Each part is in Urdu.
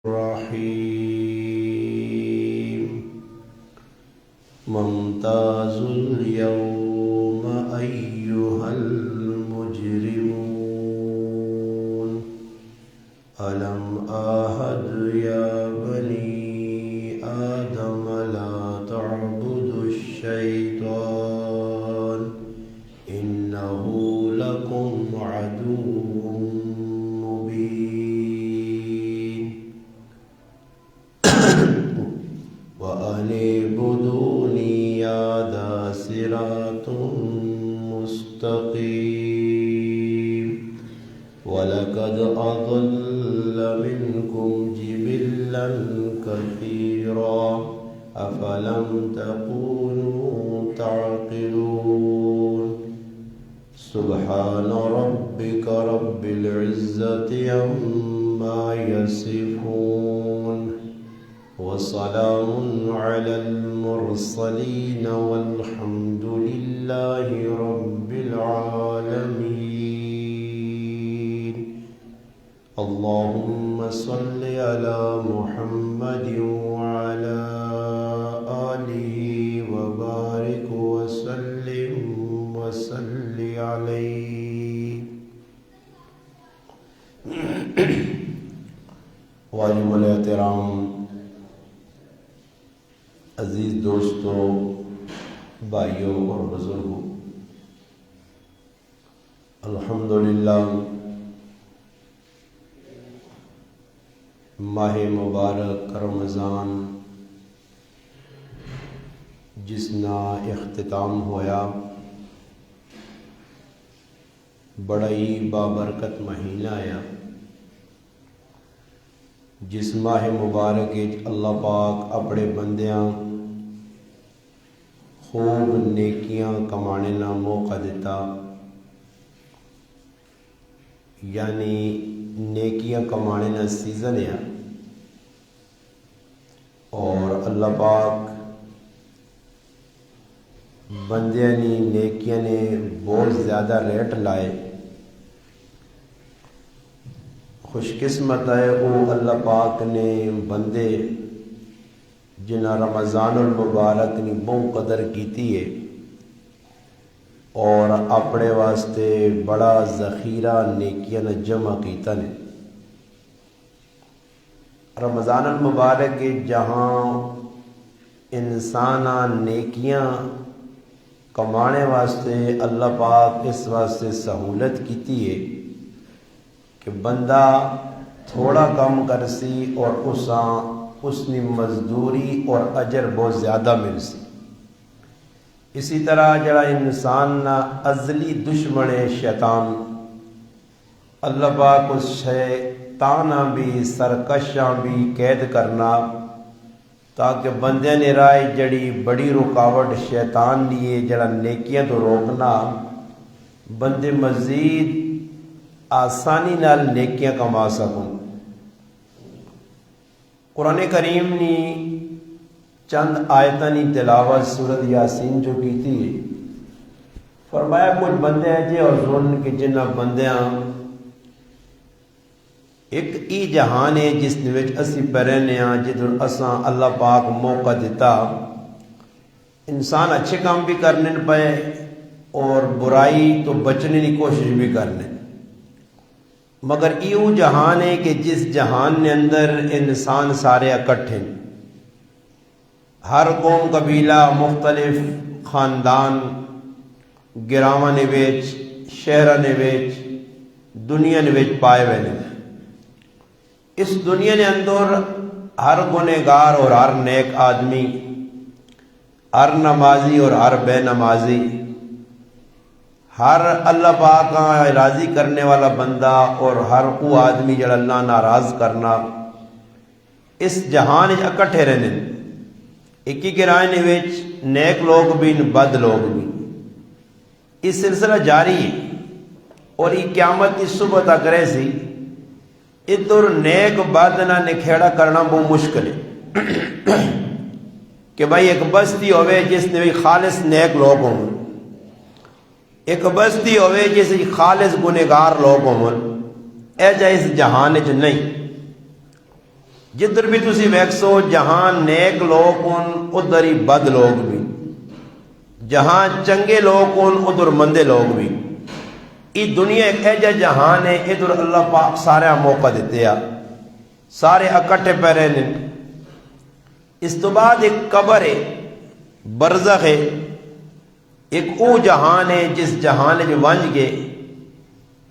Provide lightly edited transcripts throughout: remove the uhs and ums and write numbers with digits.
الرحيم ممتازوا اليوم أيها المجرمون ألم آهد يا بني آدم لا تعبدوا الشيطان إنه لكم عدو مبين وأن اعبدوني هذا صراط مستقيم ولقد أضل منكم جبلا كثيرا أفلم تكونوا تعقلون سبحان ربك رب العزة عما يصفون وسلام على المرسلين والحمد لله رب العالمين اللهم صل على محمد وعلى آله وبارك وسلم وصل عليه واجب الاحترام عزیز دوستوں، بھائیوں اور بزرگوں، الحمدللہ ماہ مبارک رمضان جس نا اختتام ہویا، بڑا ہی بابرکت مہینہ آیا، جس ماہ مبارک اللہ پاک اپنے بندیاں خوب نیکیاں کمانے کا موقع دیتا، یعنی نیکیاں کمانے کا سیزن ہے، اور اللہ پاک بندیاں نے نیکیاں نے بہت زیادہ ریٹ لائے۔ خوش قسمت ہے وہ اللہ پاک نے بندے جنہاں رمضان المبارک نے بہت قدر کیتی ہے اور اپنے واسطے بڑا ذخیرہ نیکیاں نے جمع کیتا نے۔ رمضان المبارک جہاں انسان نیکیاں کمانے واسطے اللہ پاک اس واسطے سہولت کیتی ہے کہ بندہ تھوڑا کم کرسی اور اس نے مزدوری اور اجر بہت زیادہ مل سی۔ اسی طرح جڑا انسان نا ازلی دشمن ہے شیطان، اللہ پاک اس شیطانہ بھی سرکشاں بھی قید کرنا تاکہ بندے نے رائے جڑی بڑی رکاوٹ شیطان لیے جڑا نیکیاں تو روکنا، بندے مزید آسانی نال نیکیاں کما سکوں۔ قرآن کریم نے چند آیتانی تلاوت سورۃ یاسین جو کی تھی، فرمایا کچھ بندے ہیں جے اور ظلم کے جنہ بندیاں ایک ای جہان ہے جس وچ اسی پہرنے ہاں، جدھر اساں اللہ پاک موقع دیتا انسان اچھے کام بھی کرنے پے اور برائی تو بچنے کی کوشش بھی کرنے، مگر ایو جہان ہے کہ جس جہان نے اندر انسان سارے اکٹھے، ہر قوم قبیلہ مختلف خاندان گراواں نے ویچ شہراں نے ویچ دنیا نے ویچ پائے ہوئے نے۔ اس دنیا نے اندر ہر گنہگار اور ہر نیک آدمی، ہر نمازی اور ہر بے نمازی، ہر اللہ پاک کا راضی کرنے والا بندہ اور ہر وہ آدمی جڑا اللہ ناراض کرنا، اس جہان اکٹھے رہنے، ایک ہی گرائے وچ نیک لوگ بھی بد لوگ بھی۔ یہ سلسلہ جاری ہے اور یہ قیامت کی صبح تک رہے سی۔ ادھر نیک بد نہ نکھیڑا کرنا بہت مشکل ہے۔ کہ بھائی ایک بستی ہوئے جس نے بھی خالص نیک لوگ ہوں، ایک بستی ہوئے جس خالص گنہگار لوگ ہوں، اے جا اس جہان چ نہیں، جدھر بھی تسی ویکسو جہاں نیک لوگ ہوں ادھر ہی بد لوگ بھی، جہاں چنگے لوگ ہوں ادھر مندے لوگ بھی۔ یہ دنیا ایک ایجا جہان ہے، ادھر اللہ پاک سارے موقع دیتے ہیں، سارے اکٹھے پیرے نے۔ اس تو بعد ایک قبر ہے، برزخ ہے، ایک او جہان ہے جس جہان جو ونج گئے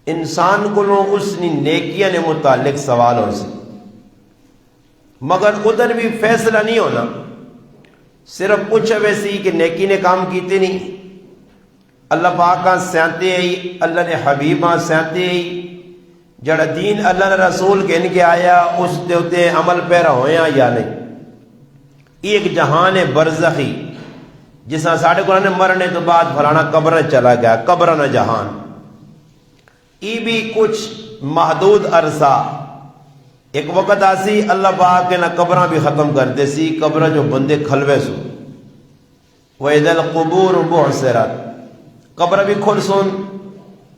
انسان کو اس نیکیاں نے متعلق سوال ہو سی، مگر ادھر بھی فیصلہ نہیں ہونا، صرف پوچھا ویسی کہ نیکی نے کام کیتے نہیں، اللہ پاک کا سیانتے ہی، اللہ نے حبیباں سیانتے ہی، جڑا دین اللہ نے رسول کہن کے آیا اس دیوتے عمل پیرا ہویا یا نہیں۔ یہ ایک جہان برزخی جس طرح ساڑھے قرآن مرنے تو بعد فلانا قبر چلا گیا، قبر نہ جہان۔ یہ بھی کچھ محدود عرصہ، ایک وقت آسی اللہ پاک کے نہ قبریں بھی ختم کرتے سی، قبر جو بندے کھلوے سو، وَإِذَا الْقُبُورُ بُعْثِرَتْ، قبر بھی کھل سن،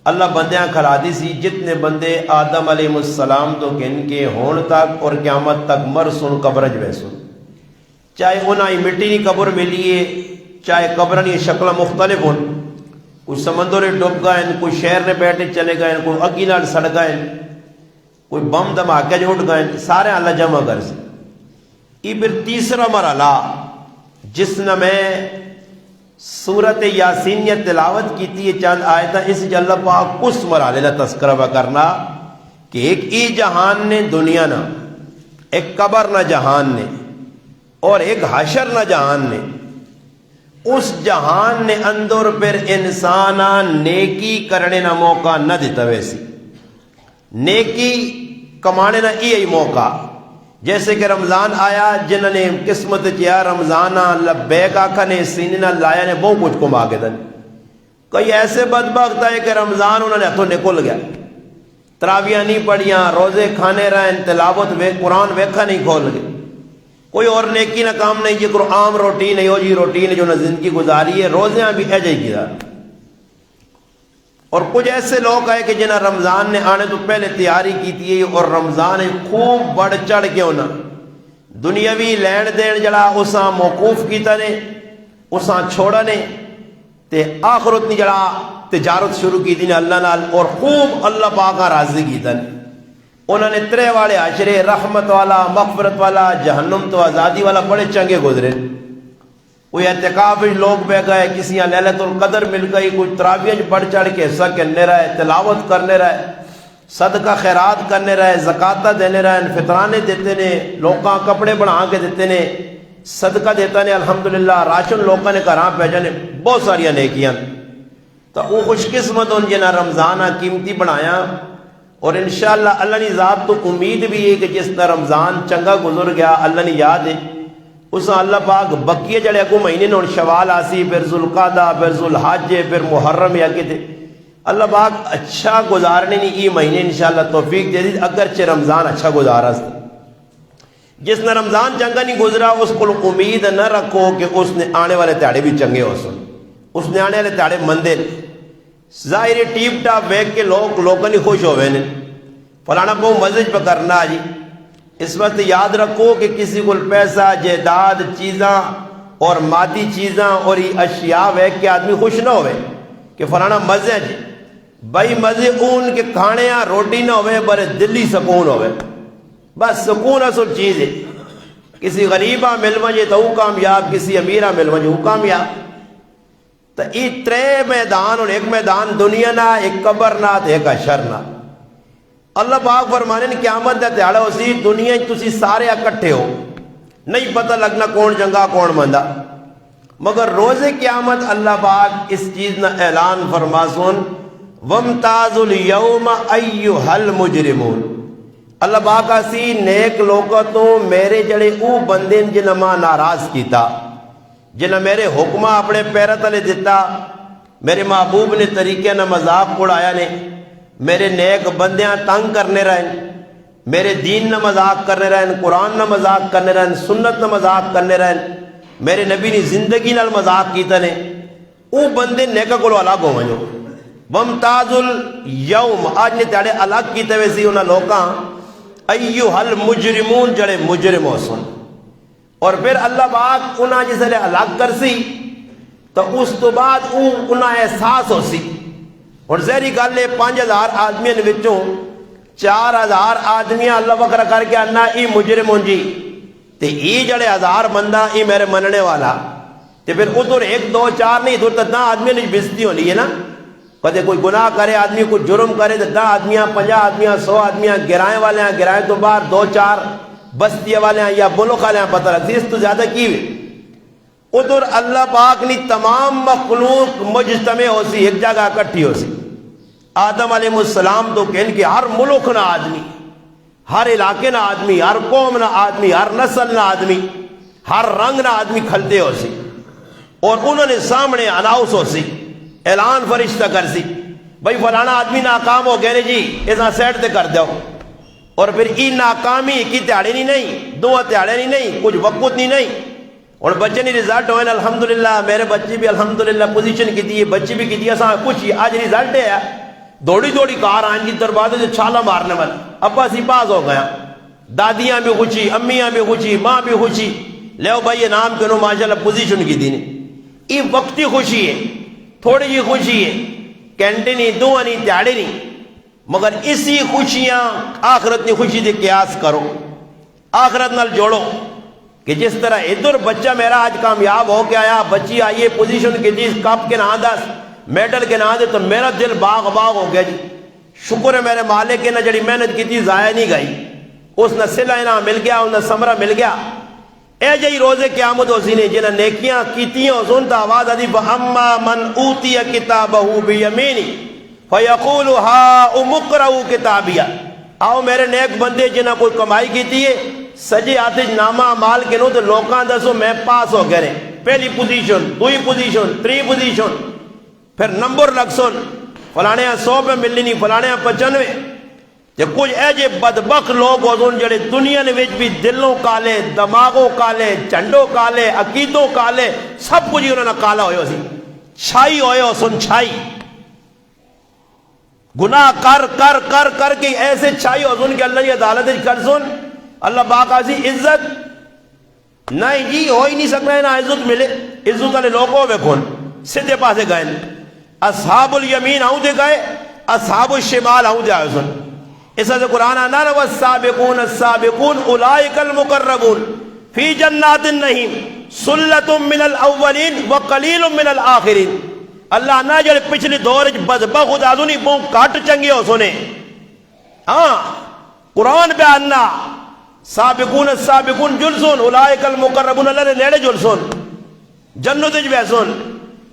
اللہ بندیاں کھلا دی سی، جتنے بندے آدم علیہ السلام تو کن کے ہون تک اور قیامت تک مر سن قبر جوے سن، چاہے انہیں مٹی نہیں قبر ملیے، چاہے قبریں شکل مختلف ہوں، کوئی سمندر ڈوب گئے، کوئی شہر نے بیٹھے چلے گئے، کوئی اگی نال سڑ گئے، کوئی بم دھماکے جو اٹھ گئے، سارے اللہ جمع کر سی۔ یہ پھر تیسرا مرحلہ جس نے میں سورت یاسینیہ تلاوت کی تھی، چند آیتاں اس اللہ پاک اس مرحلے کا تذکرہ کرنا کہ ایک ای جہان نے دنیا نہ، ایک قبر نہ جہان نے، اور ایک حشر نہ جہان نے۔ اس جہان نے اندر پھر انسانا نیکی کرنے نہ موقع نہ دیتا، ویسی نیکی کمانے نہ یہی موقع، جیسے کہ رمضان آیا جنہوں نے قسمت کیا رمضان لبیک آکھا نے سینے نہ لایا نے بہت کچھ کما کے دن۔ کئی ایسے بدبخت ہے کہ رمضان انہوں نے ہاتھوں نکل گیا، تراویاں نہیں پڑھیاں، روزے کھانے رہے، تلاوت قرآن ویکھا نہیں کھول گئے، کوئی اور نیکی نہ کام نہیں، جی کوئی عام روٹین ہے، جی روٹین جو نہ زندگی گزاری ہے، روزیاں بھی ایجے ہی گزار۔ اور کچھ ایسے لوگ آئے کہ جنہیں رمضان نے آنے تو پہلے تیاری کی تھی، اور رمضان خوب بڑھ چڑھ کے ہونا دنیاوی لین دین جڑا اساں موقوف کیتا نے، اساں چھوڑا نے، تے آخرت نے جڑا تجارت شروع کی تھی نے اللہ نال، اور خوب اللہ پاک کا راضی کیتا نے۔ انہوں نے ترے والے عشرے، رحمت والا، مغفرت والا، جہنم تو آزادی والا بڑے چنگے گزرے۔ کوئی اعتکاف لوگ بہ گئے، کسی یہاں لیلۃ القدر مل گئی، کوئی تراویح بڑھ چڑھ کے حصہ کرنے رہے، تلاوت کرنے رہے، صدقہ خیرات کرنے رہے، زکاتہ دینے رہے، فطرانے دیتے نے، لوگاں کپڑے بنا کے دیتے نے، صدقہ دیتا نے، الحمدللہ راشن لوگوں نے گھراں بھیجنے، بہت ساری نیکیاں۔ تو وہ خوش قسمت ان جنہاں رمضان قیمتی بنایا، اور انشاءاللہ اللہ نے ذات تو امید بھی ہے کہ جس طرح رمضان چنگا گزر گیا اللہ نے یاد ہے، اس اللہ پاک بقیہ جڑے اگو مہینے نے شوال آسی، پھر ذوالقعدہ، پھر ذوالحج، پھر محرم یا کہ اللہ پاک اچھا گزارنے نہیں یہ مہینے انشاءاللہ توفیق دے دی، اگرچہ رمضان اچھا گزارا سا۔ جس نے رمضان چنگا نہیں گزرا اس کو امید نہ رکھو کہ اس نے آنے والے تہاڑے بھی چنگے ہو سن، اس نے آنے والے تہاڑے مندے ظاہر ٹیپ ٹاپ ویک کے لوگوں نے خوش ہوئے نے، فلانا بہت مزے پہ کرنا جی۔ اس وقت یاد رکھو کہ کسی کو پیسہ، جائیداد، چیزاں اور مادی چیزاں اور یہ اشیاء ویک کے آدمی خوش نہ ہوئے کہ فلانا مزے جی، بھائی مزے اون کے کھانے روٹی نہ ہوئے بڑے دلی سکون ہوئے، بس سکون اصل چیز ہے۔ کسی غریبہ مل وجے تو وہ کامیاب، کسی امیرہ مل وجے وہ کامیاب۔ تو یہ ترے میدان، اور ایک میدان دنیا نہ، ایک قبر نہ، ایک حشر نہ۔ اللہ پاک فرمانے نے قیامت دا تہاڑا اسی دنیا تسی سارے اکٹھے ہو، نہیں پتہ لگنا کون چنگا کون مندا، مگر روز قیامت اللہ پاک اس چیز نہ اعلان فرما سن وَامْتَازُ الْيَوْمَ أَيُّهَا الْمُجْرِمُونَ۔ اللہ پاک اسی نیک لوگوں تو میرے جڑے او بندے جنہاں ماں ناراض کیتا، جنہاں میرے حکمہ اپنے پیرہ تلے دیتا، میرے محبوب نے طریقے نہ مذاق اڑایا نے، میرے نیک بندیاں تنگ کرنے رہن، میرے دین نہ مذاق کرنے رہن، قرآن نہ مذاق کرنے رہن، سنت نہ مذاق کرنے رہن، میرے نبی نے زندگی نال مذاق کیتا نے وہ بندے نیکا کو الگ ہو جو ومتاز الیوم آج نے تیڑے الگ کیتے ہوئے سی انہاں لوکاں ایوہ المجرمون جڑے مجرم ہو سن. اور پھر اللہ پاک انہاں جسے الگ کر سی تو اس تو بعد انہاں احساس ہو سی. اور ظاہری گل ہے 5000 آدمیاں وچوں 4000 آدمیاں اللہ وکر کر کے انا ای مجرم ہوں جی تے ای جڑے 1000 بندہ ای میرے مننے والا تے پھر ادھر 1 2 4 نہیں ادھر تک 10 آدمیاں نے بےزتی ہونی ہے نا. کدے کوئی گناہ کرے آدمی کوئی جرم کرے تو 10 آدمیاں 50 آدمیاں 100 آدمیاں گرائیں والے ہیں, گرائیں تو باہر 2 4 بستی والے ہیں یا ملک والے ہیں, پتہ لگتی اس تو زیادہ کی ادھر اللہ پاک نے تمام مخلوق مجتمع ہو سی ایک جگہ اکٹھی ہو سی. آدم علیہ السلام تو کہن کہ ہر ملک نہ آدمی, ہر علاقے نہ آدمی, ہر قوم نہ آدمی, ہر نسل نہ آدمی, ہر رنگ نہ آدمی کھلتے ہو سی. اور انہوں نے سامنے اناؤنس ہو سی, اعلان فرشتہ کر سی بھائی فلانا آدمی ناکام ہو گئے جی ایسا سیٹ تے کر دو. اور پھر ای ناکامی کی تیاڑے نہیں 2 تیاڑے نہیں کچھ وقت نہیں. اور بچے نے رزلٹ ہوئے الحمدللہ میرے بچے بھی الحمدللہ پوزیشن کی دی, بچی بھی کی دی, اساں کچھ آج رزلٹ ہے دوڑی دوڑی کار آئیں جی دروازے سے چھالا مارنے والا ابا سی پاس ہو گیا. دادیاں بھی خوشی, امیاں بھی خوشی, ماں بھی خوشی, لے بھائی یہ نام کنو ماشاءاللہ پوزیشن کی دی نے. یہ وقتی خوشی ہے, تھوڑی جی خوشی ہے, کینٹے نہیں 2 نہیں تیاڑے نہیں, مگر اسی خوشیاں آخرت کی خوشی دے قیاس کرو, آخرت نال جوڑو کہ جس طرح ادھر بچہ میرا آج کامیاب ہو کے آیا, بچی آئیے پوزیشن کی دی, کپ کے نام 10 میڈل کے نام دے تو میرا دل باغ باغ ہو گیا جی. شکر ہے میرے مالک کے نہ جڑی محنت کی تھی ضائع نہیں گئی, اس نہ صلہ انعام مل گیا, اس نہ ثمرہ مل گیا. اے جی روزے قیامت ہو سی نے جنہیں نیکیاں کیتیاں سنتا آواز آدھی فَأَمَّا مَنْ أُوتِيَ كِتَابَهُ بِيَمِينِ فَيَقُولُ هَا اُمُقْرَعُ كِتَابِيَا. آؤ میرے نیک بندے جنہیں کوئی کمائی کیتی ہے سجے آتے نامہ مال کے نو تو لوکاں دسو میں پاس ہو گئے, پہلی پوزیشن, 2 پوزیشن, 3 پوزیشن, پھر نمبر لگ سن فلانے 100 پہ ملنی نہیں, فلانے 95. کہ کچھ ایجے بدبخت لوگ ہو سن جڑے دنیا نے وچ بھی دلوں کالے, دماغوں کالے, چنڈوں کالے, عقیدوں کالے, سب کچھ انہوں نے کالا ہوئے ہو سی, چھائی ہوئے ہو سن, چھائی گناہ کر کر کر کر کے ایسے چھائی ہو سن کہ اللہ کی عدالت کر سن اللہ پاک آسی عزت نہیں جی ہو ہی نہیں سکنا ہے نہ عزت ملے. عزت والے لوگوں میں کون سیدھے پاسے گئے, اصحاب الیمین آؤں دے گئے, اصحاب الشمال آؤں دے آئے سن. اس سے قرآن آنا ہے والسابقون السابقون اولئک المقربون فی جنات النعیم سلۃ من الاولین وقلیل من الآخرین. اللہ نہ جڑے پچھلی دور بدبخت خدا نہیں بہت کٹ چنگے ہو سنے. ہاں قرآن پہ آنا سابقون السابقون جلسون اولئک المقربون, اللہ نے نیڑے جلسون جنت جو بیسون.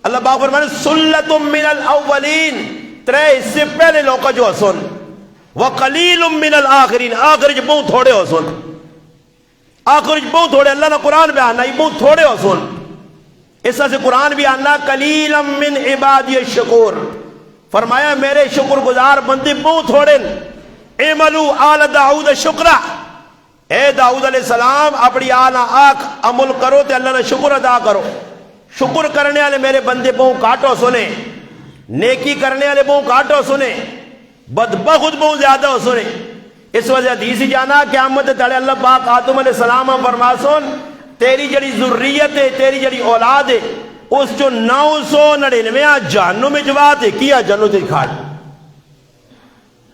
اللہ پاک فرمانے سلۃ من الاولین 3 حصے پہلے لوگا جو سن, وقلیل من الآخرین آخر جو بہت تھوڑے ہو سن, آخر جو بہت تھوڑے. اللہ نے قرآن پہ آنا یہ بہت تھوڑے ہو سن. اس سے قرآن بھی آنا قلیلا من عبادی الشکور, فرمایا میرے شکر گزار بندے بہت تھوڑے. اعملوا آل داؤد شکرا, اے داؤد علیہ السلام اپنی آل آنکھ عمل کرو تے اللہ نے شکر ادا کرو. شکر کرنے والے میرے بندے بہت کاٹو سنے, نیکی کرنے والے بہت کاٹو سنے, بدبخت بہت زیادہ ہو سنے. اس وجہ حدیث جانا قیامت تڑے اللہ پاک آدم علیہ السلام فرما سن تیری جڑی ذریت ہے, تیری جڑی اولاد ہے, اس جو 999 جہنم میں جوات ہے کیا جنت کھاڑ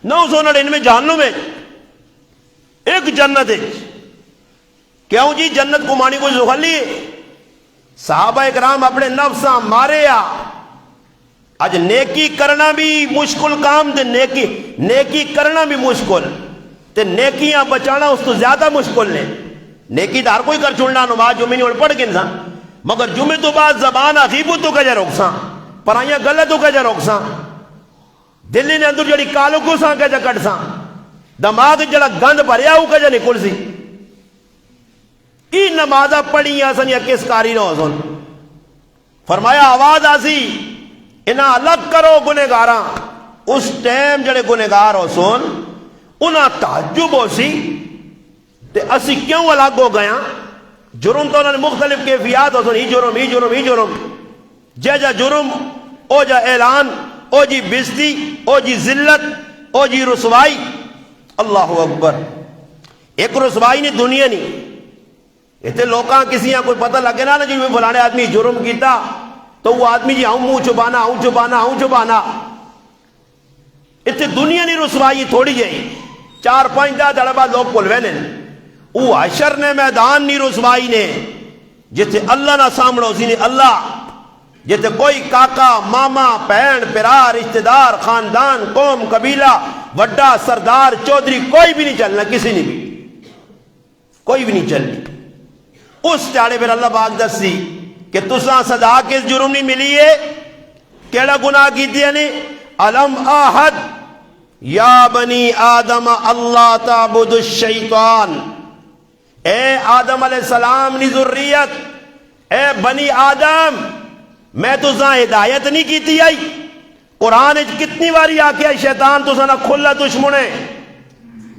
999 جہنم میں ایک جنت ہے. کیوں جی جنت کو مانی کو زخلی ہے. صحابہ اکرام اپنے نفساں مارے یا آج نیکی کرنا بھی مشکل کام تے نیکی کرنا بھی مشکل تے نیکیاں بچانا اس تو زیادہ مشکل نے. نیکی دار کوئی کر چھوڑنا نماز جمعے نہیں پڑھ کے انسان, مگر جمعے تو بعد زبان عقیبت تو کجا روکساں, پرائیاں غلط تو کجا روکساں, دلی نے اندر جڑی کالو کساں کجا کٹساں, دماغ جڑا گند بھریا ہو کجا نکل سی. ای نمازہ پڑھی آسن یا کس کاری نہ ہو سن. فرمایا آواز آسی انہاں الگ کرو گنہگاراں. اس ٹائم جڑے گنہگار ہو سن انہاں تعجب ہو سی تے اسی کیوں الگ ہو گیا. جرم تو انہوں نے مختلف کیفیات ہو سن، ہی جرم ہی جرم ہی جرم، جا جرم او جا اعلان، او جی بزتی، او جی ذلت، او جی رسوائی. اللہ اکبر. ایک رسوائی نہیں دنیا نہیں. اتنے لوکاں کسی کوئی پتہ لگے نا جی میں فلانے آدمی جرم کیتا تو وہ آدمی جی آؤں منہ چھپانا آؤں چھپانا آؤں چھپانا. اتنے دنیا نہیں رسوائی تھوڑی جی 4-5 دڑ بعد لوگ بھول وے وہ حشر نے میدان نہیں رسوائی نے جتھے اللہ نہ سامڑو سی نے اللہ، جتھے کوئی کاکا ماما بہن پرا رشتہ دار خاندان قوم قبیلہ وڈا سردار چودھری کوئی بھی نہیں چلنا، کسی نے بھی کوئی بھی نہیں چلنی. اس چاڑے پھر اللہ پاک دسی کہ تساں سزا کس جرم نہیں ملی ہے، کیڑا گناہ کیتے نے. الم آحد یا بنی آدم اللہ تعبد الشیطان، اے آدم علیہ السلام نی ذریت، اے بنی آدم میں تساں ہدایت نہیں کیتی آئی. قرآن کتنی باری آکھیا شیطان تساں نہ کھلا دشمن ہے،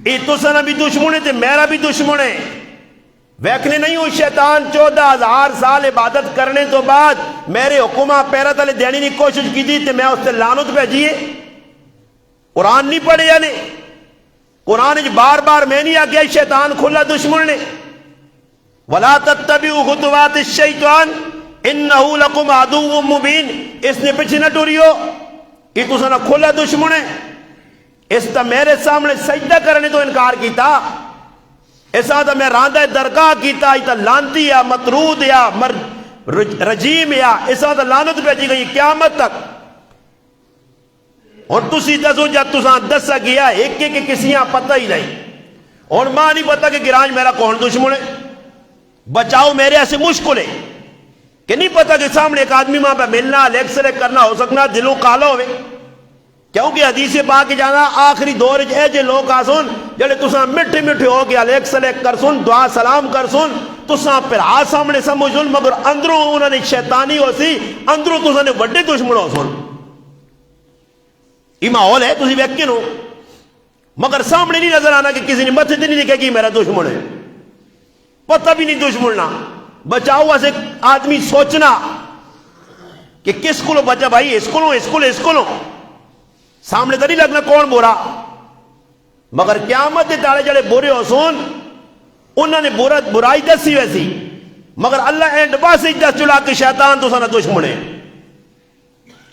یہ تساں نہ بھی دشمن ہے تے میرا بھی دشمن ہے. ویکھنے نہیں ہوں شیطان 14,000 سال عبادت کرنے تو بعد میرے حکمہ پیرا تلے دینے کی کوشش کی تھی تے میں اس سے لعنت بھیجیے. قرآن نہیں پڑھے یا نہیں؟ قرآن بار بار میں نہیں آگیا شیطان کھلا دشمن نے. وَلَا تَتَّبِعُوا خُطُوَاتِ الشَّيْطَانِ إِنَّهُ لَكُمْ عَدُوٌّ مُبِينٌ. اس نے پیچھے نہ ٹوریو، یہ تو سنا کھلا دشمن ہے. اس تا میرے سامنے سجدہ کرنے تو انکار کیتا، ایسا تو میں راندہ درگاہ کیتا، ایتا لانتی یا مطرود یا رجیم یا ایسا تو لانت بھیجی گئی قیامت تک. اور تسی دسو جب تساں دسا گیا ایک ایک کسیاں پتہ ہی نہیں، اور ماں نہیں پتہ کہ گراج میرا کون دشمن ہے. بچاؤ میرے ایسے مشکل ہے کہ نہیں پتہ کہ سامنے ایک آدمی ماں پہ ملنا لیک سرے کرنا ہو سکنا دلوں کالا ہوئے. کیونکہ حدیث پاک جانا آخری دور اے جے لوگ آسن جلے تساں مٹھے مٹھے ہو گیا لیک سلیک کر سن دعا سلام کر سن تساں پھر سامنے سمجھ سن مگر اندروں انہوں نے شیطانی ہو سی، اندروں تساں نے وڈے دشمن ہو سن. یہ ماحول ہے تسی ویکن ہو مگر سامنے نہیں نظر آنا کہ کسی نے متھے نہیں لکھے کہ میرا دشمن ہے، پتہ بھی نہیں دشمن نہ. بچاؤ اسے آدمی سوچنا کہ کس کو بچا بھائی، اس کو سامنے تو نہیں لگنا کون برا. مگر قیامت دے تاڑے جڑے برے ہو سن انہوں نے برائی دسی ویسی، مگر اللہ اینڈ باس دس چلا کہ شیطان تو سنا دشمن ہے.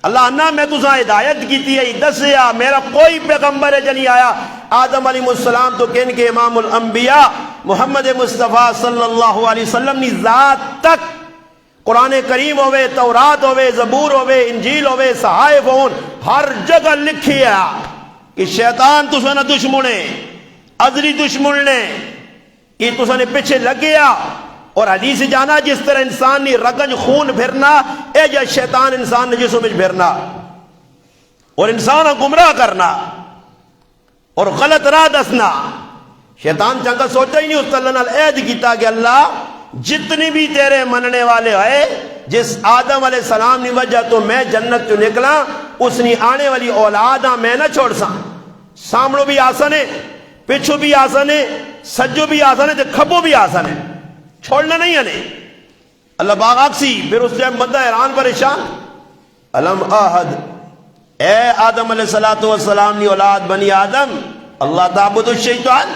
اللہ انا میں تو سنا ہدایت کیتی ہے دسیا میرا کوئی پیغمبر ہے جنہیں آیا آدم علیہ السلام تو کہن کے امام الانبیاء محمد مصطفیٰ صلی اللہ علیہ وسلم نے ذات تک قرآن کریم ہوئے، تورات ہوئے، زبور ہوئے، انجیل ہوئے، صحائف ہون ہر جگہ لکھیا کہ شیطان تو سنا دشمن ہے، ازلی دشمن نے یہ تو سنے پیچھے لگ گیا. اور حدیث جانا جس طرح انسان نے رگج خون بھرنا اے جا شیطان انسان نے جسوں میں بھرنا اور انسان گمراہ کرنا اور غلط راہ دسنا. شیطان چنگا سوچا ہی نہیں، اس اللہ نے عہد کیتا کہ اللہ جتنی بھی تیرے مننے والے ہوئے جس آدم علیہ السلام نے وجہ تو میں جنت تو نکلا اس نے آنے والی اولاداں میں نہ چھوڑ سا. سامنوں بھی آسن ہے، پچھو بھی آسن ہے، سجو بھی آسن ہے، کھبو بھی آسن ہے، چھوڑنا نہیں ہے. اللہ باغ آکسی پھر اس ٹائم بندہ حیران پریشان. الم آحد اے آدم علیہ السلام نے اولاد بنی آدم اللہ تعبد الشیطان،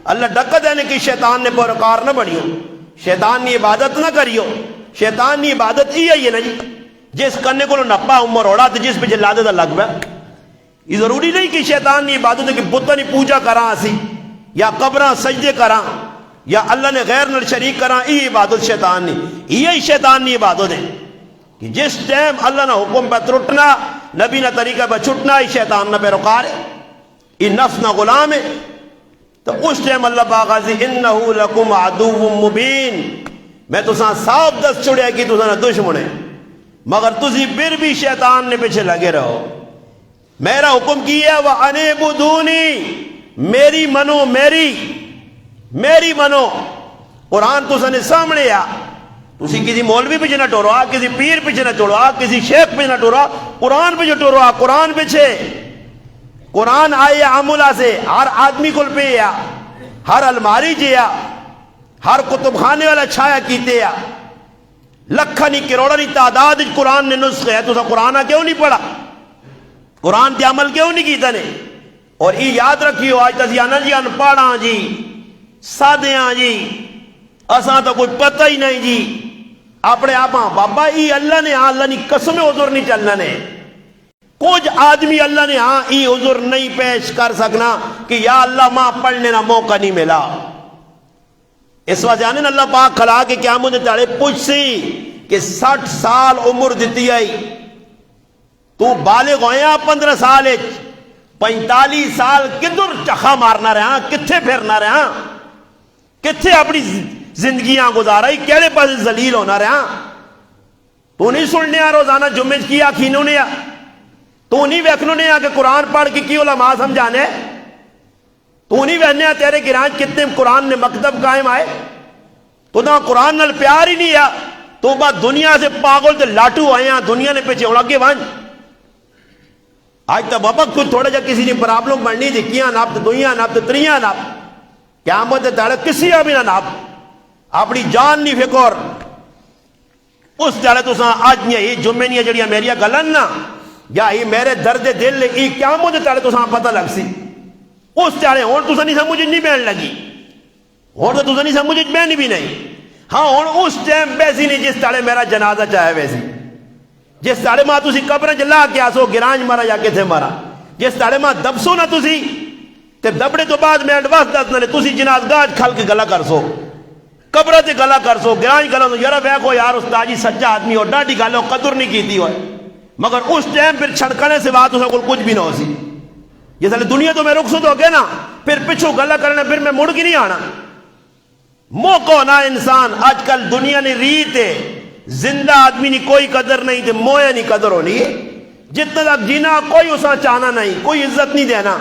اللہ ڈکا دینے کی شیطان نے پرکار نہ بڑھیو، شیطان نے عبادت نہ کریو. شیطان نے عبادت ہی ہے نا جی جس کرنے کو نپا عمر اوڑا تو جس پہ جلادے دا لگ بیا. یہ ضروری نہیں کہ شیطان نے عبادت ہے کہ بتاں نہیں پوجا کراں اسی یا قبراں سجدے کراں یا اللہ نے غیر نال شریک کراں، یہ عبادت شیطان نہیں. یہی شیطان نہیں عبادت ہے کہ جس ٹائم اللہ نہ حکم پہ ترٹنا نبی نہ طریقہ پہ چھٹنا یہ شیطان نہ پیروکار ہے، یہ نفس نہ غلام ہے. تو اس ٹائم اللہ باغازی انہو لکم عدو مبین، میں تو ساں صاف دس چھڑیا کی تو ساں دشمن ہے مگر تسی پھر بھی شیطان نے پیچھے لگے رہو. میرا حکم کیا وَأَنِعْبُدُونِي، میری منو، میری منو. قرآن تو سنے سامنے آ، تسی کسی مولوی پیچھے نہ ٹورو، کسی پیر پیچھے نہ ٹورو، کسی شیخ پیچھے نہ ٹورو، قرآن پیچھے ٹورو. قرآن پیچھے قرآن آئے عاملہ سے ہر آدمی کو پہ یا ہر الماری جیا ہر کتب خانے والا چھایا کیتے آ لکھا نہیں کروڑا نہیں تعداد قرآن نے نسخے ہے، تو قرآن کیوں نہیں پڑھا؟ قرآن تے عمل کیوں نہیں کیتا نے؟ اور یہ یاد رکھیو آج تزیانہ جی ان پڑھاں جی سادیاں جی اساں تو کوئی پتہ ہی نہیں جی اپنے آپ بابا ای اللہ نے ہاں اللہ نے قسم عذر نہیں چلنا نے کچھ آدمی اللہ نے ہاں ای عذر نہیں پیش کر سکنا کہ یا اللہ ماں پڑھنے نہ موقع نہیں ملا. اس وجہ نے اللہ پاک کھلا کے کیا مجھے تاڑے پوچھ سی کہ 60 سال عمر دیتی آئی تو بالغ ہویا 15 سال 45 سال کدھر چخا مارنا رہا کتھے پھرنا رہا کتھے اپنی زندگیاں گزارا ہی کہڑے پاس ذلیل ہونا رہا. تو نہیں سننے آ روزانہ جمعے کیا کھینوں نے آ تو نہیں ویکھنوں نے آ کہ قرآن پڑھ کے کی علماء سمجھانے تو نہیں وہنے تیرے گرانج کتنے قرآن نے مکتب قائم آئے تو نہ قرآن نال پیار ہی نہیں آ تو بعد دنیا سے پاگل تے لاٹو آئے ہیں دنیا نے پیچھے ہونا کے وانج آج تک بابا کوئی تھوڑا جا کسی نے پرابلم بڑھنی دکھیاں ناپ تو دنیا ناپ تو تریاں ناپ قیامت تاڑے کسی بھی نہ ناپ اپنی جان نہیں فکر اس تاڑے تو ساں آج نہیں یہ جمعے نہیں جڑیاں میریا گلن نا یا یہ میرے درد دل یہ قیامت تاڑے تو ساں پتہ لگ سی اس تاڑے ہون تو ساں نہیں سمجھ نہیں بین لگی ہون تو ساں نہیں سمجھ بین بھی نہیں ہاں ہون اس ٹائم بیسی نہیں جس تاڑے میرا جنازہ چاہے ویسی جس تاڑے ماں تسی قبر جلا کے آسو گرانج مارا یا کتھے مارا جس تاڑے ماں دبسو نہ تسی تے دبڑے تو بعد میں اڈواس دس نہ لے تسی جنازگاہ کھل کے گلا کر سو قبرہ تے گلا کر سو گرانج گلا سو یارا بیکھو یار استاد جی سچا آدمی ہو ڈاڈی گالو قدر نہیں کیتی ہوئے مگر اس ٹائم پھر چھڑکنے سے بات اسے کچھ بھی نہ ہو سی یہ سالے دنیا تو میں رخصت ہو گیا نا پھر پچھو گلا کرنے پھر میں مڑ کی نہیں آنا موقع نہ انسان آج کل دنیا نے ریت ہے زندہ آدمی نہیں کوئی قدر نہیں تے مویا نہیں قدر ہونی جتنا تک جینا کوئی اسا چاہنا نہیں کوئی عزت نہیں دینا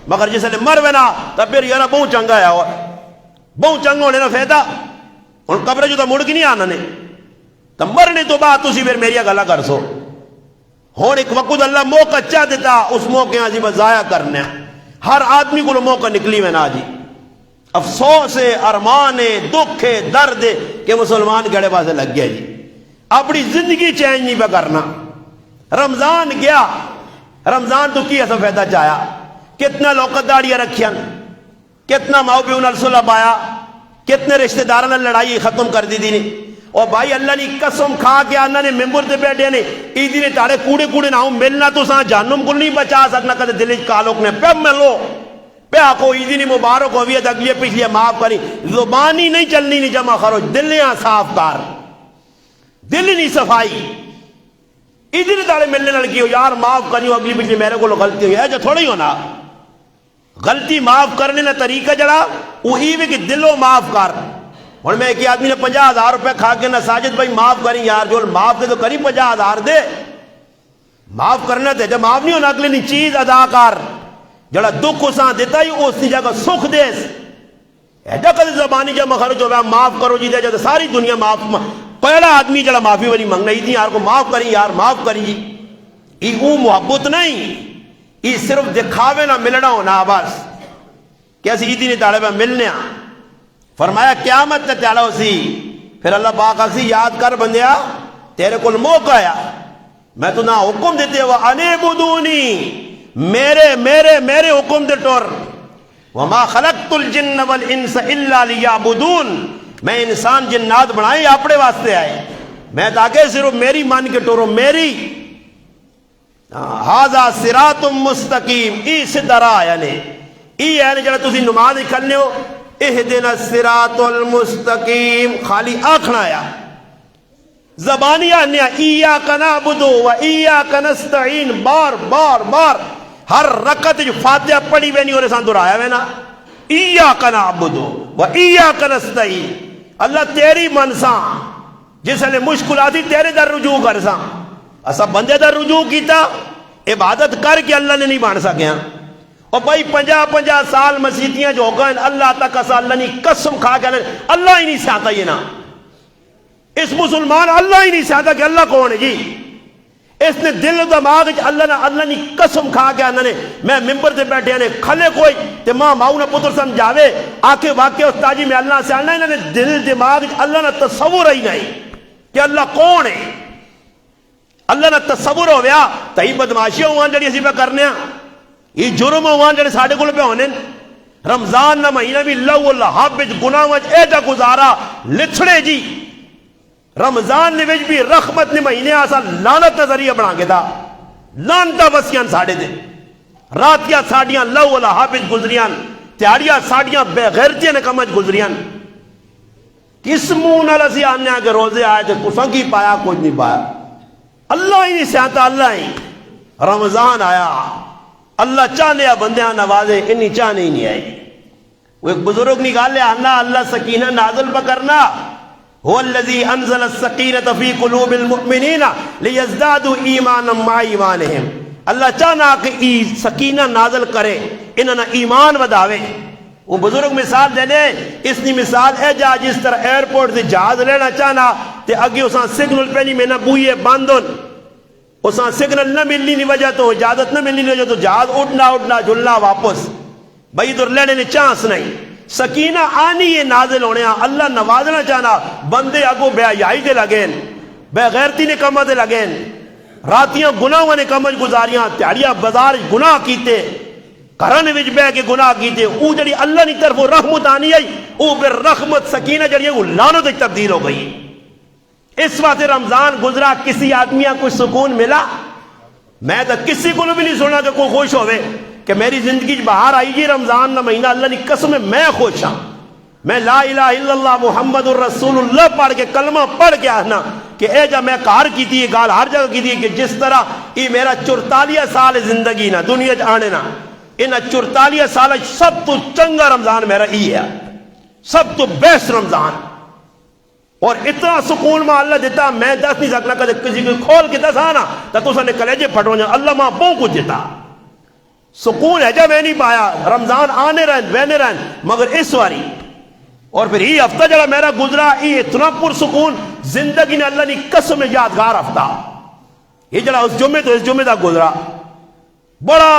مگر جسے لے مر وینا تب پھر یارا بہت چنگا ہے اور بہت چنگا ہونے نا فیدہ ان قبر جو تا مڑ کی نہیں آنا نے تب مرنے تو بعد تسی پھر میریا گلا کر سو ہون ایک وقت اللہ موقع چاہ دیتا اس موقع آجی بزایا کرنے ہر آدمی کو موقع نکلی میں نا جی افسوس ہے ارمان ہے دکھ ہے درد ہے کہ مسلمان گڑے بازے لگ گیا جی اپنی زندگی چینج نہیں پہ کرنا. رمضان گیا رمضان تو کی ایسا فیدہ چاہیا کتنا لوقت داڑیاں رکھیاں کتنا ماؤ پیو نال صلح پایا کتنے رشتہ داراں نال لڑائی ختم کر دی دی نے اور بھائی اللہ نے قسم کھا کے آنا نے ممبر تے بیٹھے نے ایدی نے تاڑے کوڑے کوڑے نہ ہوں ملنا تو ساں جہنم کو نہیں بچا سکنا کدے دلچ کالوک نے پہ ملو پہ کو ایدی نے مبارک ہوئیت اگلی پچھلی معاف کری زبانی نہیں چلنی نہیں جمع خروج دلیاں صاف کار دل نہیں صفائی ایدی نے تاڑے ملنے لڑکی ہو یار معاف کریو اگلی پچھلی میرے کو غلطی ہوئی ہے جو تھوڑی ہونا غلطی معاف کرنے نہ طریقہ جڑا وہ ایوے کہ دلو معاف کر اور میں ایک آدمی نے 50,000 روپے کھا کے نہ ساجد بھائی معاف کریں یار جو معاف دے تو کری 50,000 دے معاف کرنا دے جب معاف نہیں ہونا اگلے نہیں چیز ادا کر جڑا دکھ اساں دیتا ہی اس جگہ سکھ دیس ایجا کدے زبانی جب مخرج ہو معاف کرو جی دے جب ساری دنیا معاف پہلا آدمی جڑا معافی والی منگنا ہی تھی یار کو معاف کریں یار معاف کریں جی یہ وہ محبت نہیں یہ صرف دکھاوے نہ ملنا ہونا بس کیسی عیدی نے تاڑے پہ ملنے فرمایا قیامت تے تیالہ ہو سی پھر اللہ پاک اکسی یاد کر بندیا تیرے کل موقع آیا میں تو نہ حکم دیتے ہوا انعبدونی میرے میرے میرے حکم دے ٹور وما خلقت الجن والانس الا لیعبدون میں انسان جنات بنائے اپنے واسطے آئے میں تاکہ صرف میری مان کے ٹورو میری ہاذا صراط مستقیم ای سدرا یعنی ای یعنی جڑا تسی نماز کھلنے ہو اہدنا الصراط المستقیم خالی آکھنا آیا زبانی آنیا ایاک نعبد و ایاک نستعین بار بار بار ہر رکعت جو فاتحہ پڑھی وینی اور اسان درایا وینا ایاک نعبد و ایاک نستعین اللہ تیری منساں جس نے مشکلاتی تیرے در رجوع کرساں اسا بندے در رجوع کیتا عبادت کر کے اللہ نے نہیں بان سکیا اور بھائی 50 سال مسیحیاں جو ہو گئے اللہ تک اسا اللہ نے قسم کھا کے اللہ ہی نہیں ساتا یہ نا اس مسلمان اللہ ہی نہیں ساتا کہ اللہ کون ہے جی اس نے دل و دماغ اللہ نے قسم کھا کے آنا نے میں ممبر سے بیٹھے نے کھلے کوئی تے ماں ماؤ نہ پتر سمجھاوے آکے واقعہ استاجی میں اللہ سے آنا انہوں نے دل دماغ اللہ نے تصور ہی نہیں کہ اللہ کون ہے. اللہ نے تصور ہو گیا تئی بدماشی ہوان جڑی اسی پہ کرنے ہیں یہ جرم ہوان جڑے ساڑھے کل پہ ہونے. رمضان نہ مہینہ بھی لو اللہ حافظ گناہ وچ ایجا گزارا لچھڑے جی رمضان نے وچ بھی رحمت نے مہینے آسا لانت نظریہ بنا کے دا لانتا بسیاں ساڑھے دے راتیاں ساڑھیاں لو اللہ حافظ گزریاں تیاریاں ساڑھیاں بے غیرتیاں نے کمج گزریاں. کس منہ نہ لسی آنے آگے روزے آئے تھے کساں کی پایا کچھ نہیں پایا. اللہ ہی نہیں سیاتا اللہ ہی. رمضان آیا اللہ چاہنے بندیاں نوازے انی چاہنے ہی نہیں آئی. وہ ایک بزرگ نکال لے آنا اللہ سکینہ نازل پکرنا هو الذي انزل السکینة فی قلوب المؤمنین لیزدادوا ایمانا مع ایمانہم. اللہ چاہنا کہ سکینہ نازل کرے انہاں ایمان وداوے. وہ بزرگ مثال دے دے اس نے مثال ہے جا جس طرح ایئرپورٹ سے جہاز لینا چاہنا تے اگے اساں سگنل پہ نہیں میں نہ بوئیے باندھن اساں سگنل نہ ملنی نہیں وجہ تو اجازت نہ ملنی وجہ تو جہاز اٹھنا جھلنا واپس بھائی ادھر لینے نے چانس نہیں. سکینہ آنی یہ نازل ہونے اللہ نوازنا چاہنا بندے اگو بے حیائی دے لگین بے غیرتی نے کمہ دے لگین راتیاں گناہ نے کمج گزاریاں تیاریاں بازار گناہ کیتے کرنے وچ بے کے گناہ کیتے او جڑی اللہ نے طرف رحمت آنی ہے او بے رحمت سکینہ جڑی ہے وہ لعنت وچ تبدیل ہو گئی. اس واسطے رمضان گزرا کسی آدمی کو سکون ملا. میں تو کسی کو بھی نہیں سنا کہ کوئی خوش ہوئے کہ میری زندگی باہر آئی جی رمضان نہ مہینہ اللہ نے قسم میں خوش ہاں میں لا الہ الا اللہ محمد الرسول اللہ پڑھ کے کلمہ پڑھ کے آنا کہ اے جا میں کار کی تھی گال ہر جگہ کی تھی کہ جس طرح یہ میرا 44 سال زندگی نا دنیا آنے نا ان 44 سال سب تو چنگا رمضان میرا ہی ہے سب تو بیسٹ رمضان. اور اتنا سکون میں اللہ دیتا میں دس نہیں سکنا کہ کسی کو کھول کے دس آنا تو سا نے کلیجے پھٹو جا اللہ ماں بہت کچھ دیتا سکون ہے جا میں نہیں پایا رمضان آنے رہن بہنے رہن مگر اس واری. اور پھر یہ ہفتہ جڑا میرا گزرا یہ اتنا پرسکون زندگی نے اللہ نے قسم یادگار ہفتہ یہ جڑا اس جمعے تو اس جمعے تک گزرا بڑا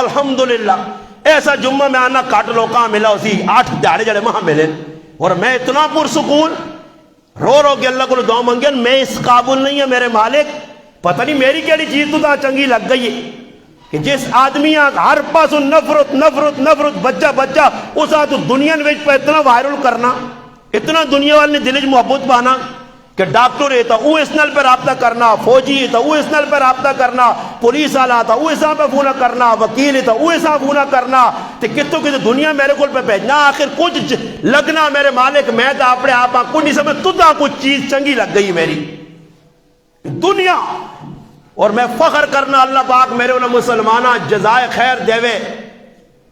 الحمدللہ. ایسا جمعہ میں آنا کٹ لوکاں ملا اسی 8 دہاڑے جڑے وہاں ملے اور میں اتنا پرسکون رو رو کے اللہ کو دعا منگے میں اس قابل نہیں ہے میرے مالک پتہ نہیں میری کیڑی چیز تو تا چنگی لگ گئی ہے کہ جس آدمی ہر پاس نفرت نفرت نفرت بچہ بچہ اس تو دنیا وچ پہ اتنا وائرل کرنا اتنا دنیا والے نے دل وچ محبت پانا کہ ڈاکٹر ہے تو وہ اس نال پہ رابطہ کرنا فوجی ہے تو وہ اس نال پہ رابطہ کرنا پولیس والا تو وہ اس پہ فون کرنا وکیل ہے تو وہ اس فون کرنا تے کتوں کتوں دنیا میرے کو پہ بھیجنا آخر کچھ لگنا میرے مالک میں تو اپنے آپ کچھ نہیں سمجھ تو کچھ چیز چنگی لگ گئی میری دنیا. اور میں فخر کرنا اللہ پاک میرے انہیں مسلمانہ جزائے خیر دیوے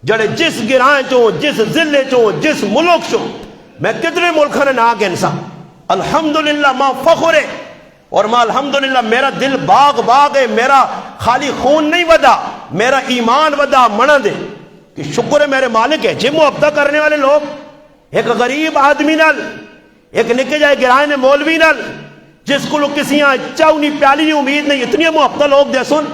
جڑے جس گرائیں چوں جس ضلع چوں جس ملک چوں میں کتنے ملکوں نے نہ آگے انسان الحمدللہ ماں فخر ہے اور ماں الحمدللہ میرا دل باغ باغ ہے میرا خالی خون نہیں ودا میرا ایمان ودا منا دے کہ شکر ہے میرے مالک ہے جی محبت کرنے والے لوگ ایک غریب آدمی نال ایک نکے جائے گرائیں نے مولوی نال جس کو لوگ کسی چاونی پیالی نہیں امید نہیں اتنی محبت لوگ دے سن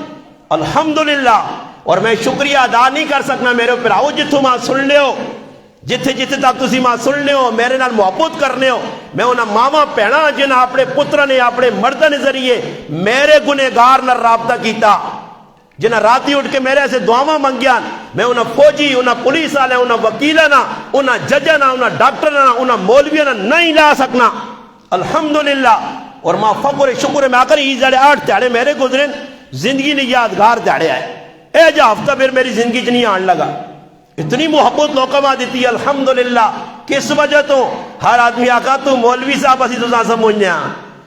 الحمدللہ. اور میں شکریہ ادا نہیں کر سکنا میرے اوپر آؤ جتوں ماں سن لے ہو جتھے جتھے تک تسی ماں سن لے ہو میرے نال محبت کرنے ہو میں انہاں ماما پینا جنہاں اپنے پتر نے اپنے مردہ نے ذریعے میرے گنہگار نال رابطہ کیتا جنہاں راتی اٹھ کے میرے ایسے دعاواں منگیاں میں انہاں فوجی انہاں پولیس والے انہاں وکیلاں انہاں ججاں انہاں ڈاکٹراں انہاں مولویاں نہیں لا سکنا الحمدللہ. اور ماں فخر شکر میں آخر یہ جڑے 8 دہاڑے میرے گزرے زندگی نے یادگار دہاڑے آئے اے جا ہفتہ پھر میری زندگی چ نہیں آن لگا اتنی محبت لوکاں ماں دیتی الحمدللہ. کس وجہ تو ہر آدمی آقا تو مولوی صاحب اسی تو سمجھنے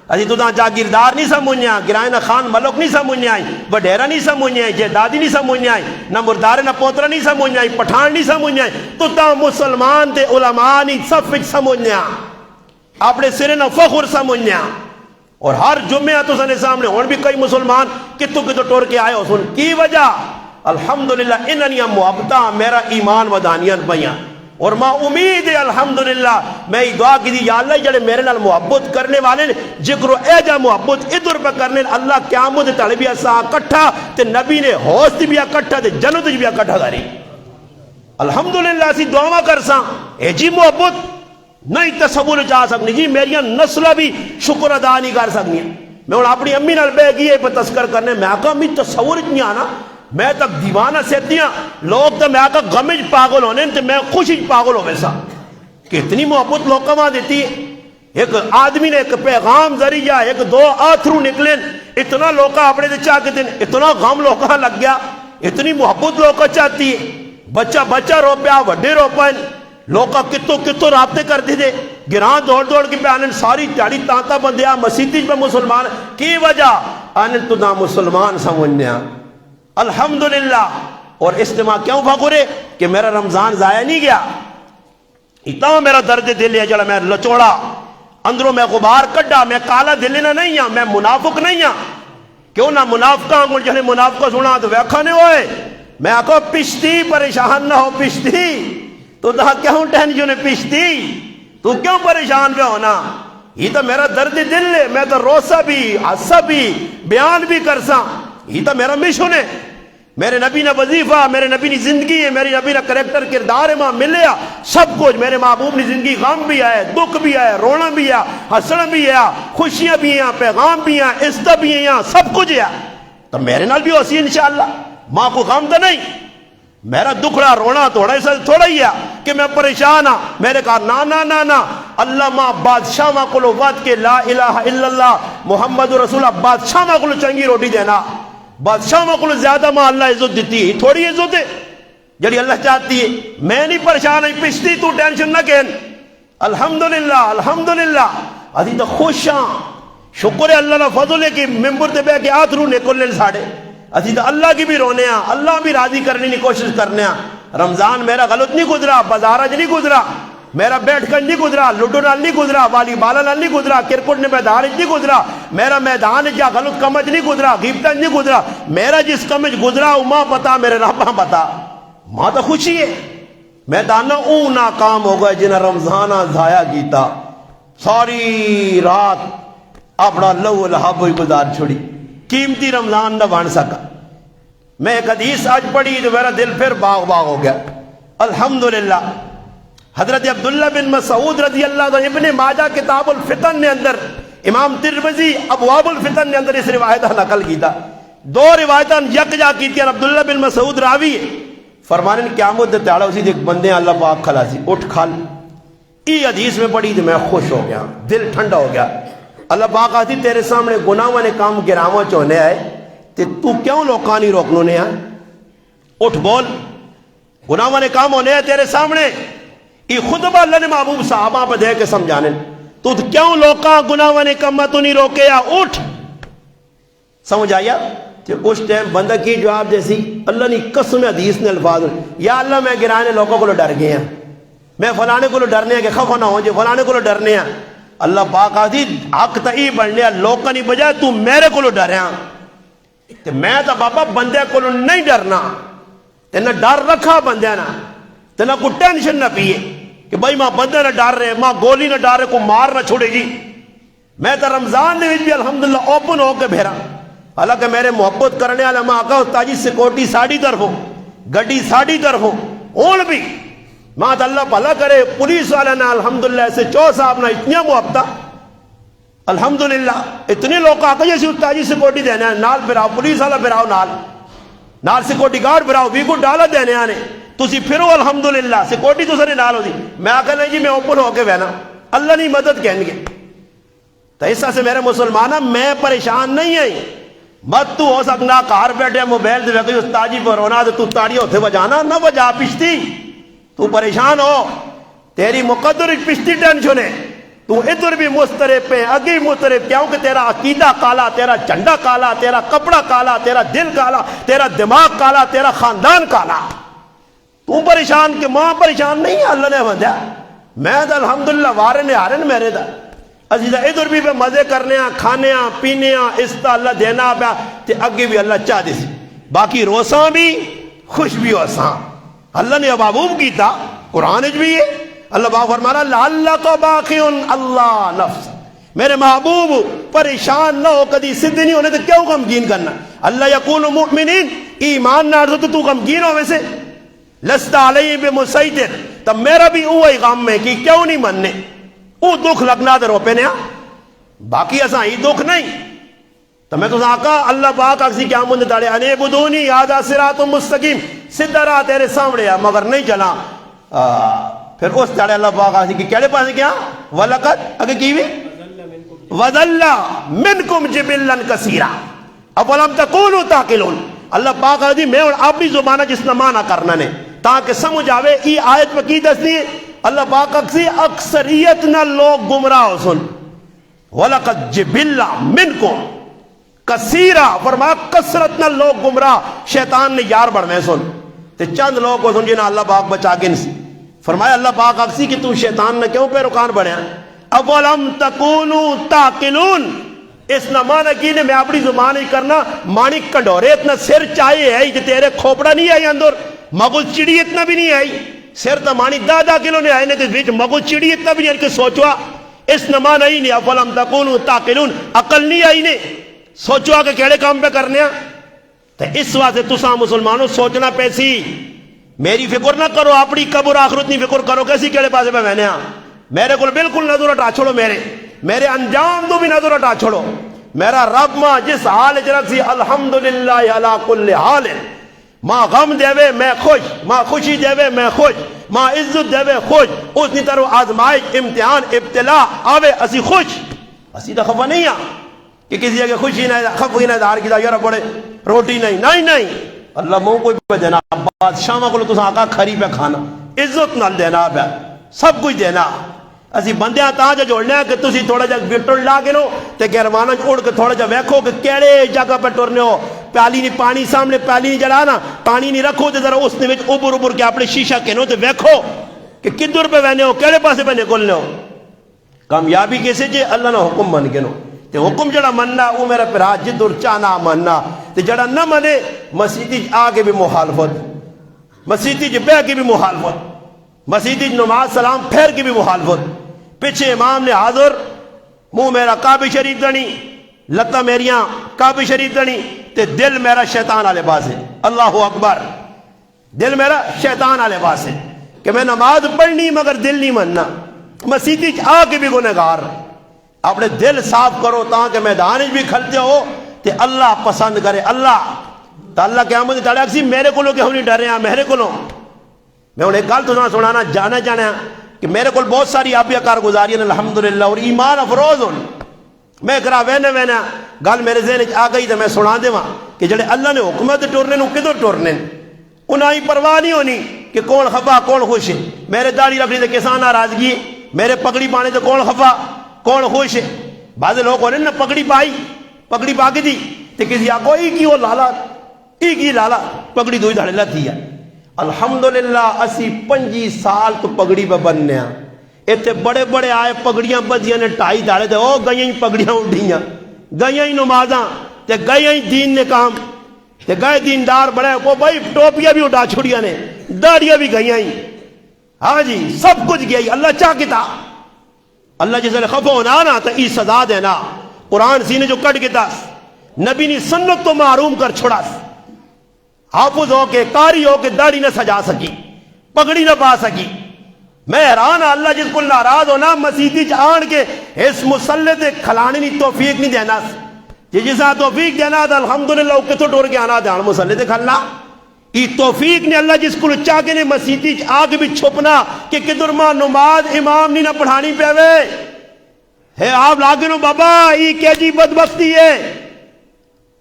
اسی تو جاگیردار نہیں سمجھنے گرائنہ خان ملک نہیں سمجھنے آئی وڈیرا نہیں سمجھنے آئی جیدادی نہیں سمجھنے آئی نہ مردار نہ پوترا نہیں سمجھنے آئی پٹھان نہیں سمجھنے آئی تو تا مسلمان تے علماء نہیں سب وچ سمجھنے اپنے سرے نہ فخر سمجھنے. اور ہر جمعہ تو سنے سامنے ہون بھی کئی مسلمان کتوں کتوں ٹور کے آئے ہو سن کی وجہ الحمدللہ انہاں محبتاں میرا ایمان ودانیاں پئیاں اور ماں امید ہے الحمدللہ میں دعا کی دی یا اللہ جڑے میرے نال محبت کرنے والے نے جکرو اے جا محبت ادھر پہ کرنے اللہ قیامت تڑ بھی اسا اکٹھا تے نبی نے ہوست بھی اکٹھا تے جنت بھی اکٹھا داری الحمدللہ اسی دعا کرساں اے جی محبت نہیں تصور چاہ سکنی جی میری نسلہ بھی شکر ادا نہیں کر سکنی میں ہوں اپنی امی نال بہ گئی پہ تذکر کرنے میں آقا امی تصور نہیں آنا میں تک دیوانہ سیدیاں لوگ تو میں آقا غمج پاگل ہونے تو میں خوشی پاگل ہو ویسا کہ اتنی محبت لوگ کما دیتی ہے ایک آدمی نے ایک پیغام ذریعہ ایک دو آتھرو نکلیں اتنا لوگا اپنے دے چاہ کے دن اتنا غم لوگا لگ گیا اتنی محبت لوگا چاہتی ہے بچہ رو پیا وڈے رو پائن لوگا کتوں رابطے کر دی دے گران دوڑ کے پہ آنے ساری تیاری تانتا بندیا مسیدی پہ مسلمان کی وجہ آنے تو نا مسلمان سمجھنیا الحمدللہ اور اجتماع کیوں بھگورے کہ میرا رمضان ضائع نہیں گیا اتنا میرا درد دل ہے جڑا میں لچوڑا اندروں میں غبار کڈا میں کالا دل نہ نہیں ہاں میں منافق نہیں ہاں کیوں نہ منافقہ ہوں جنہیں منافقہ سنا تو ویکھا نہیں ہوئے میں آکو پشتی پریشان نہ ہو پشتی تو دا کیوں ٹینشن ہے پشتی تو کیوں پریشان پہ ہونا یہ تو میرا درد دل ہے میں تو روسا بھی حصہ بھی بیان بھی کرسا یہ تو میرا مشن ہے میرے نبی نے وظیفہ میرے نبی نے زندگی ہے میرے نبی نے کریکٹر کردار ہے ماں ملیا سب کچھ میرے محبوب نے زندگی غم بھی آئے دکھ بھی آئے رونا بھی آیا ہسنا بھی آیا خوشیاں بھی ہیں پیغام بھی ہیں عزت بھی ہیں سب کچھ ہے تو میرے نال بھی ہوسی انشاءاللہ ماں کو غم تو نہیں میرا دکھڑا رونا تھوڑا ہی ہے کہ میں پریشان ہاں میرے کہا نا اللہ ماں بادشاہ ماں کو وعد کے لا الہ الا اللہ محمد رسول اللہ بادشاہ ماں کو چنگی روٹی دینا بادشاہ ماں کو زیادہ ماں اللہ عزت دیتی ہے تھوڑی عزت ہے جڑی اللہ چاہتی ہے میں نہیں پریشان ہے پچھتی تو ٹینشن نہ کہن الحمدللہ ادھی تو خوش ہاں شکر ہے اللہ نے فضل ہے کہ ممبر تے بے کے آتھرو نکلنے ساڑے ادھی تو اللہ کی بھی رونے ہاں اللہ بھی راضی کرنے کی کوشش کرنے ہاں رمضان میرا غلط نہیں گزرا بازارج نہیں گزرا میرا بیٹھ کر نہیں گزرا لوڈو نال نہیں گزرا والی بالا نال نہیں گزرا کرکٹ نے میدان نہیں گزرا میرا میدان جا غلط کمج نہیں گزرا غیبت نہیں گزرا میرا جس کمج گزرا ماں پتا میرے رب پتا ماں تو خوشی ہے میدان او ناکام ہو گئے جنہیں رمضانہ ضائع کیتا ساری رات اپنا لو لہب ہوئی گزار چھوڑی قیمتی رمضان نہ بن سکا میں ایک حدیث آج پڑھی تو میرا دل پھر باغ ہو گیا الحمدللہ حضرت عبداللہ بن مسعود رضی اللہ عنہ ابن ماجہ کتاب الفتن نے اندر امام ترمذی ابواب الفتن نے اندر اس روایتہ نقل کی تھا دو روایتاں یک جا کی تھی عبداللہ بن مسعود راوی فرمانے قیامت تیڑا اسی دیکھ بندے اللہ پاک کھلا سی اٹھ کھال ای حدیث میں پڑھی تو میں خوش ہو گیا دل ٹھنڈا ہو گیا اللہ پاک آتی تیرے سامنے گناہ نے کام گراما چونے آئے تو کیوں لوکانی روکنوں نے آئے اٹھ بول گناہ نے کام ہونے آئے تیرے سامنے یہ خطبہ اللہ نے محبوب صحابہ پہ دے کے سمجھانے تو کیوں لوکاں گناہ نے کام تو نہیں روکے یا اٹھ سمجھ آیا کہ اس ٹائم بندہ کی جواب جیسی اللہ نے قسم حدیث نے الفاظ یا اللہ میں گرانے لوگوں کو ڈر گئے ہیں میں فلانے کو ڈرنے ہیں کہ خفا نہ ہو جو فلانے کو ڈرنے ہیں اللہ پاک آتی حق تئی بڑھنے لوکاں نہیں بجائے تو میرے کو ڈریا تو میں تو بابا بندے کو نہیں ڈرنا تینا ڈر رکھا بندے نا تینا کو ٹینشن نہ پیے کہ بھائی ماں بندے نہ ڈر رہے ماں گولی نہ ڈر رہے کو مار نہ چھوڑے جی میں تو رمضان دے بھی الحمدللہ اوپن ہو کے بھیرا حالانکہ میرے محبت کرنے والا ماں آقا تاجی سیکورٹی ساڑی طرف ہو گڈی ساڑی طرف ہو اون بھی ماں تو اللہ بھلا کرے پولیس والے نا الحمدللہ سے چو صاحب نا اتنی محبتہ الحمدللہ اتنے لوگ آقا جیسی تاجی سیکورٹی دینے ہیں نال پھراؤ پولیس والا پھراؤ نال سیکورٹی گارڈ پھراؤ ویگو ڈالا دینے آنے تسی پھرو الحمدللہ سیکورٹی تو سارے نال ہو دی میں آقا نہیں جی میں اوپن ہو کے بہنا اللہ نہیں مدد کہیں گے تو اس سے میرے مسلمانہ میں پریشان نہیں ہے مت تو ہو سکنا کار بیٹھے موبائل دے کوئی استاجی پر ہونا تو تاڑی ہوتے بجانا نہ بجا پشتی تو پریشان ہو تیری مقدر پشتی ٹینشن ہے تو ادھر بھی مسترب پہ اگی مسترب کیوں کہ تیرا عقیدہ کالا تیرا جھنڈا کالا تیرا کپڑا کالا تیرا دل کالا تیرا دماغ کالا تیرا خاندان کالا تو پریشان کہ ماں پریشان نہیں اللہ نے بندیا میں تو الحمدللہ وارن ہارن میرے دا عزیزہ ادھر بھی پہ مزے کرنے ہیں کھانے ہیں پینے ہیں اس تا اللہ دینا پہ تے اگے بھی اللہ چاہ دے سی باقی روساں بھی خوش بھی ہوساں اللہ نے محبوب کی تھا قرآن بھی ہے اللہ پاک فرما رہا لعلک باخع اللہ نفس، میرے محبوب پریشان نہ ہو، کدی سدھ نہیں ہونے تو کیوں غمگین کرنا؟ اللہ یکون مؤمنین، ایمان نہ رہتا تو غمگین ہو ویسے لست علیہ بمسیطر، تب میرا بھی وہی غم ہے کہ کیوں نہیں مننے، وہ دکھ لگنا دے رو پہ نیا باقی اساں ہی دکھ نہیں تو میں تو آقا اللہ پاک اکسی کیا مندے داڑے انے بدونی آدھا صراط مستقیم، سدھا راہ تیرے سامنے ہے مگر نہیں چلا۔ پھر اس داڑے اللہ پاک اکسی کی کیڑے پاس کیا وَلَقَدْ اگے کی بھی وَذَلَّ مِنْكُمْ جِبِلًّا كَثِيرًا أَفَلَمْ تَكُونُوا تَعْقِلُونَ۔ اللہ پاک اکسی میں اور اپنی زبانہ جس نہ مانا کرنا نے تاکہ سمجھ آوے ای آیت میں کی دسنی ہے اللہ پاک اکسی اکثریت نہ لوگ گمراہ ہو سن، وَلَقَدْ جِبِلًّا مِنْكُمْ کثیرہ فرمایا کثرت نہ لوگ گمراہ شیطان نے یار بڑھ میں سن تے چند لوگ کو سن جنہاں اللہ پاک بچا کے نسی فرمایا اللہ پاک اکسی کہ تو شیطان نہ کیوں پہ رکان بڑھے ہیں اولم تکونوا تعقلون، اس نہ مانا کی نے میں اپنی زبان ہی کرنا مانی کنڈورے اتنا سر چاہیے ہے کہ تیرے کھوپڑا نہیں آئی اندر مغل چڑی اتنا بھی نہیں آئی سر تا مانی دادا کلو نے آئے نے تے بیچ مغل چڑی اتنا بھی نہیں کہ سوچوا اس نہ مانا ہی نہیں اولم تکونوا تعقلون عقل نہیں آئی نے سوچوا کہ کیڑے کام پہ کرنے ہیں تو اس واسطے تساں مسلمانوں سوچنا پیسی میری فکر نہ کرو اپنی قبر آخرت نہیں فکر کرو کیسی کیڑے پاسے پہ میں نے میرے کو بالکل نظر ہٹا چھوڑو میرے انجام دو بھی نظر ہٹا چھوڑو میرا رب ماں جس حال چرک سی الحمدللہ علی کل حال ماں غم دے وے میں خوش ماں خوشی دے وے میں خوش ماں عزت دے وے خوش اس نی طرح آزمائش امتحان ابتلا آوے اسی خوش اسی دا خفا نہیں کہ کسی جگہ خوشی نہ خفگی نہ دار کی دا یار پڑے روٹی نہیں اللہ موں کوئی پہ دینا بادشاہ ماں کو تو آقا کھری پہ کھانا عزت نہ دینا پہ سب کچھ دینا اسی بندیاں تاں جا جوڑنے ہیں کہ تسی تھوڑا جا وٹر لا کے نو تے گرمانا اڑ کے تھوڑا جا ویکھو کہ کیڑے جگہ پہ ٹرنے ہو پیالی نہیں پانی سامنے پیالی نہیں جلانا پانی نہیں رکھو تے ذرا اس نے وچ اوبر کے اپنے شیشہ کے نو تے ویکھو کہ کدھر پہ وینے ہو کیڑے پاسے پہ نکلنے ہو کامیابی کیسے جے اللہ نہ حکم من کے نو تے حکم جڑا مننا وہ میرا پھرا جدر چانا مننا تے جڑا نہ منے مسیدی آگے بھی مخالفت مسیدی جی بے کی بھی مخالفت مسیدی نماز سلام پھیر کی بھی مخالفت پیچھے امام نے حاضر منہ میرا کعبہ شریف دنی لتا میریاں کعبہ شریف دنی تے دل میرا شیطان والے پاس ہے اللہ اکبر دل میرا شیطان والے پاس ہے کہ میں نماز پڑھنی مگر دل نہیں مننا مسیدی آ کے بھی گنہگار اپنے دل صاف کرو تاکہ میدان بھی کھلتے ہو تے اللہ پسند کرے اللہ تو اللہ قیامت تاڑے اکسی میرے کو لو کہ ہم نہیں ڈر رہے ہیں میرے کو لو میں انہیں گل تو سنانا جانا کہ میرے کو بہت ساری آبیہ کارگزاری ہیں الحمدللہ اور ایمان افروز ہوں میں کرا وینے گل میرے ذہن آ گئی تو میں سنا دے وہاں کہ جڑے اللہ نے حکمت ٹورنے نو کدھر ٹورنے انہیں پرواہ نہیں ہونی کہ کون خفا کون خوش ہے میرے داڑھی رکھنی تے کسان ناراضگی میرے پگڑی پانے تے کون خفا کون خوش ہے بعض لوگ ہونے نا پگڑی پگڑی پا کے دی تے کسی آگو ای کی وہ لالا ای کی لالا پگڑی دوئی دھڑے لتی ہے الحمدللہ اسی 25 سال تو پگڑی پہ بننے ہیں ایتے بڑے بڑے آئے پگڑیاں بدیاں نے ٹائی دھاڑے دے او گئیں پگڑیاں اٹھیاں گئیں نمازاں تے گئیں دین نے کام تے گئے دیندار بڑے وہ بھائی ٹوپیاں بھی اٹھا چھوڑیاں نے داڑیاں بھی گئیں ہاں جی سب کچھ گئی اللہ چاہ کے تھا اللہ جسے خفا ہونا نا تو ای سزا دینا قرآن سینے جو کٹ کے تا نبی نے سنت تو معروم کر چھوڑا حافظ ہو کے قاری ہو کے داڑھی نہ سجا سکی پگڑی نہ پا سکی میں حیران اللہ جس کو ناراض ہونا مسیدی آن کے اس مسلح تے کھلانے نہیں توفیق نہیں دینا جسا توفیق دینا تو الحمدللہ وہ کتوں ٹور کے آنا دھیان مسلح تے کھلنا ای توفیق نے اللہ جس کو چاہ کے نے مسیدی آگ بھی چھپنا کہ کدھر ماں نماز امام نہیں نہ پڑھانی پہ ہے آپ لاگے نو بابا ای کہ جی بدبختی ہے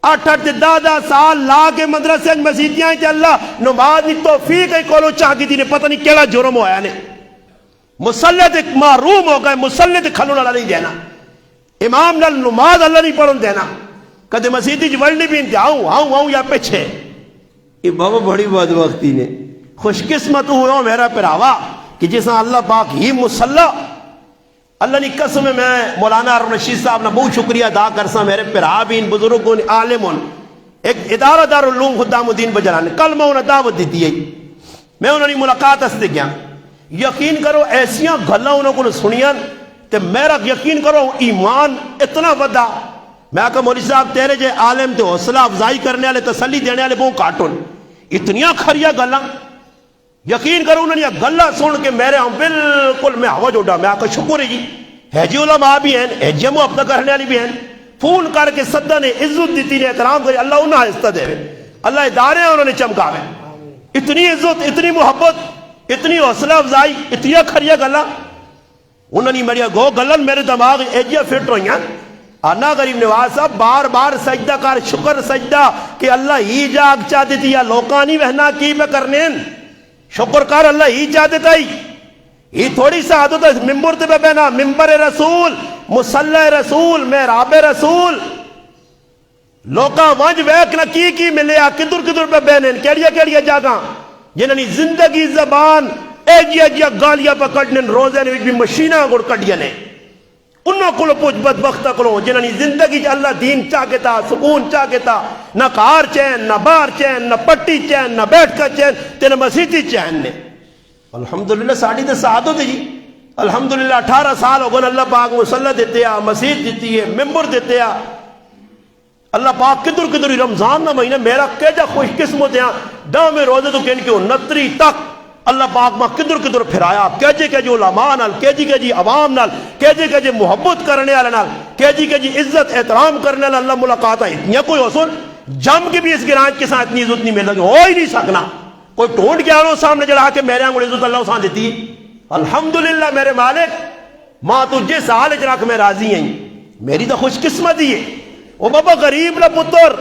8 10 سال لا کے مدرسے مسیدیاں تے اللہ نماز نہیں توفیق ہے کولو چاہ کی دی نے پتہ نہیں کیڑا جرم ہویا نے مسلح تے محروم ہو گئے مسلح تے کھلون والا نہیں دینا امام نال نماز اللہ نہیں پڑھن دینا کدے مسیدی جو ورلڈ بھی انتے آؤں یا پیچھے یہ بابا بڑی بدبختی نے خوش قسمت ہو میرا پراوا کہ جیسا اللہ پاک ہی مسلح اللہ نے قسم میں مولانا ارون رشید صاحب نے بہت شکریہ ادا کرسا میرے پرا بھی ان بزرگوں نے عالموں ایک ادارہ دارالعلوم خدام الدین بجران کل میں انہیں دعوت دیتی ہے میں انہوں نے ملاقات ہستے گیا یقین کرو ایسیاں گلاں انہوں کو سنیاں تے میرا یقین کرو ایمان اتنا ودا. میں کہا مولوی صاحب تیرے جے عالم تے حوصلہ افزائی کرنے والے تسلی دینے والے بہت کاٹن اتنیاں کھریا گلاں. یقین کرو انہوں نے گلاں سن کے میرے ہم بالکل میں ہوا جوڑا. میں کہا شکر ہے جی حجی علماء بھی ہیں حجی محبت کرنے والی بھی ہیں. فون کر کے صدہ نے عزت دیتی نے احترام کری. اللہ انہاں عزت دے اللہ ادارے انہوں نے چمکاوے. اتنی عزت اتنی محبت اتنی حوصلہ افزائی اتنی کھریا گلاں انہوں نے میری گو گلن میرے دماغ ایجیا فٹ ہوئیاں. آنا غریب نواز صاحب بار بار سجدہ کر شکر سجدہ کہ اللہ ہی جاگ چاہ دیتی یا لوکاں نہیں وہنا کی میں کرنے شکر کر اللہ ہی چاہ دیتا ہی. یہ تھوڑی سا عادت ہے ممبر تے بینا ممبر رسول مصلی رسول محراب رسول لوکاں وانج ویکنا کی ملیا کدھر کدھر پہ بینے کیڑیا جاگاں جنہوں نے زندگی زبان ایجیا گالیاں پہ کٹنے روزے نے بھی مشینہ گڑ کٹیا نے انہوں کو پوچھ بدبختہ کرو جنہوں نے زندگی اللہ دین چاہے تھا سکون چاہے تھا نہ کار چین نہ بار چین نہ پٹی چین نہ بیٹھ کا چین تیرے مسیحی چین نے. الحمدللہ ساڑھی تے سعادت ہے جی. الحمدللہ 18 سال ہو گئے اللہ پاک مسلح دیتے ہیں مسجد دیتی ہے ممبر دیتے ہیں. اللہ پاک کدھر کدھر رمضان نہ مہینہ میرا کیجا خوش قسمت ہیں ڈاں میں روزے تو کہن کے 69 تک اللہ پاک ماں کدھر کدھر پھرایا. کہجے علماء نال کہجی عوام نال کہجے محبت کرنے والے نال کہجی عزت احترام کرنے والے اللہ ملاقات ہے. اتنی کوئی حصول جم کے بھی اس گرانج کے ساتھ اتنی عزت نہیں مل لگی ہو ہی نہیں سکنا. کوئی ٹونڈ گیا انہوں سامنے جڑا کے میرے آنگوڑ عزت اللہ سان دیتی. الحمدللہ میرے مالک ماں تجھے سال اجرا کے میں راضی ہیں میری تو خوش قسمتی ہے. وہ بابا غریب نہ پتر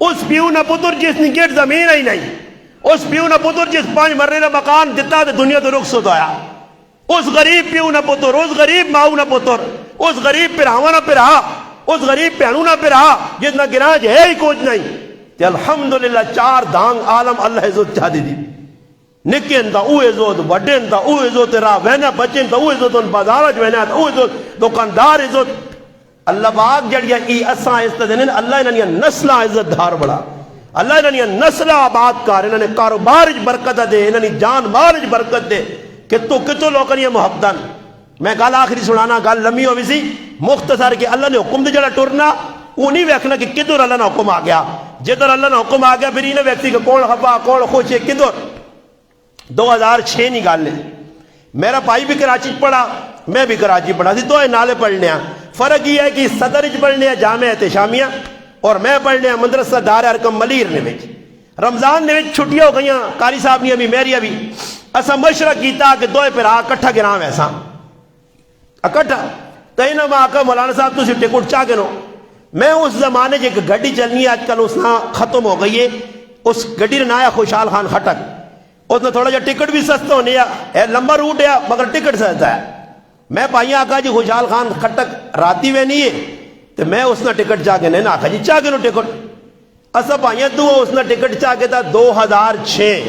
اس پیو نہ پتر جس نے گیٹ زمین ہی نہیں اس پیو نہ پتر جس 5 مرنے نہ مکان دیتا تو دنیا تو رخصت ہویا. اس غریب پیو نہ پتر اس غریب ماؤ نہ پتر اس غریب پراوا نہ پرا اس غریب پہنو نہ پرا جس نہ گراج ہے ہی کچھ نہیں. تے الحمدللہ 4 دانگ عالم اللہ عزت چاہ دی نکن تا او عزت وڈن تا او عزت راہ وینا بچن تا او عزت بازار وینا تا او عزت دکاندار عزت. اللہ پاک جڑیا ای اساں عزت دین اللہ انہاں نسل عزت دار بڑا اللہ انہاں نسل آباد کر انہاں نے کاروبار وچ برکت دے انہاں نے جان مال وچ برکت دے کتوں لوکاں دی محبتاں. میں گل آخری سنانا گل لمبی ہوئی سی مختصر کہ اللہ نے حکم دے جڑا ٹرنا وہ نہیں ویکھنا کہ کدھر اللہ نے حکم آ گیا. جدھر اللہ نے حکم آ گیا پھر یہ نہ ویکھتی کہ کون خفا کون خوش ہے کدھر. 2006 نہیں گل ہے. میرا بھائی بھی کراچی پڑھا میں بھی کراچی پڑھا سی تو نالے پڑھنے ہیں. فرق یہ ہے کہ صدر پڑھنے ہیں جامع احتشامیہ اور میں پڑھنے ہیں مدرسہ دار ارکم ملیر نے وچ. رمضان نے چھٹیاں ہو گئیاں قاری صاحب نے بھی میری بھی اسا مشورہ کیتا کہ دوئے پھرا اکٹھا گراں ویسا اکٹھا تینا میں آکا مولانا صاحب تو ٹکٹ چاہ گنو. میں اس زمانے ایک گڈی چلنی ہے آج کل اس نہ ختم ہو گئی ہے اس گڈی نے آیا خوشحال خان خٹک اس نے تھوڑا جا ٹکٹ بھی سستا ہونے ہے لمبا روٹ ہے مگر ٹکٹ سستا ہے. میں پائی آکا جی خوشحال خان خٹک راتی میں نہیں ہے تو میں اس نے ٹکٹ چاہ کے نہیں آکا جی چاہ گنو ٹکٹ اسا پائیاں تو اس نے ٹکٹ چاہ کے تھا 2006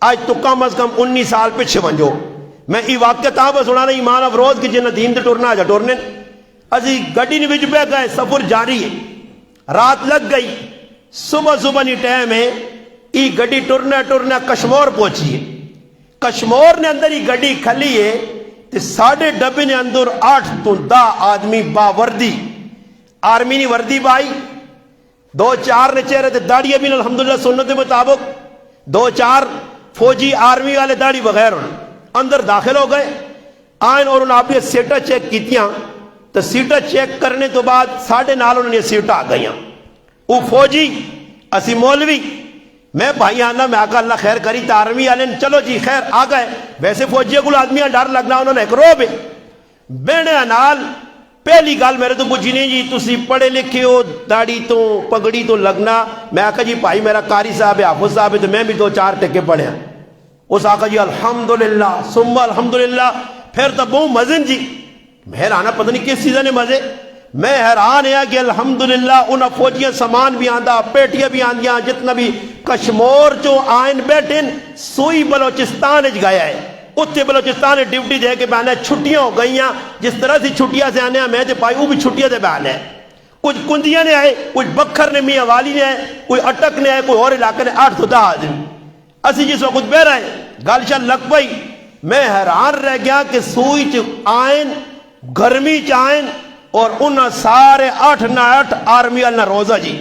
آج تو کم از کم 19 سال پیچھے ونجو. میں ای واقعہ تاں بس سنانا ایمان افروز کی جنہ دین تے ٹرنا آجا ٹرنے اسی گڈی نے وچ پہ گئے سفر جاری ہے رات لگ گئی صبح نہیں ٹائم ہے ای گڈی ٹرنا کشمور پہنچی ہے. کشمور نے اندر ہی گڈی کھلی ہے تے 7.5 ڈبے نے اندر 8 تو 10 آدمی باوردی آرمی نے وردی بائی 2-4 نے چہرے تے داڑیاں بھی الحمدللہ سنت مطابق 2-4 فوجی آرمی والے داڑھی بغیر اندر داخل ہو گئے آئین اور انہوں نے اپنی سیٹا چیک کیتیاں تو سیٹا چیک کرنے تو بعد 9:30 انہوں نے سیٹا آ گئیاں. وہ فوجی اسی مولوی میں بھائی آنا میں آقا اللہ خیر کری تا آرمی والے چلو جی خیر آ گئے. ویسے فوجیوں کو آدمیاں ڈر لگنا انہوں نے ایک روب بینے نال پہلی گل میرے تو پوچھی نہیں جی تسی پڑھے لکھے ہو داڑھی تو پگڑی تو لگنا. میں آقا جی بھائی میرا قاری صاحب ہے حافظ صاحب ہے تو میں بھی 2-4 ٹکے پڑھے ہیں. اس آقا جی الحمدللہ ثم الحمدللہ پھر تو بہت مزن جی حیران پتہ نہیں کس چیزیں نے مزے. میں حیران ہے کہ الحمدللہ انہاں فوجیاں سامان بھی آندا پیٹیاں بھی آندیاں جتنا بھی کشمور جو آئین بیٹھن سوئی بلوچستان اچ گیا ہے اتنے بلوچستان ڈیوٹی دے کے بہانے چھٹیاں ہو گئیاں جس طرح سے چھٹیاں سے آنے ہیں میں تے پائی وہ بھی چھٹیاں دے بہانے ہیں. کچھ کندیاں نے آئے کچھ بکھر نے میاں والی نے آئے کوئی اٹک نے آئے کوئی اور علاقے نے 8 تو 10 آدمی اسی جس وقت بہ رہے گالشان لگ پئی میں حیران رہ گیا کہ سوئی چ آئن گرمی چ آئن اور انہاں سارے 8 آرمی اللہ روزہ جی.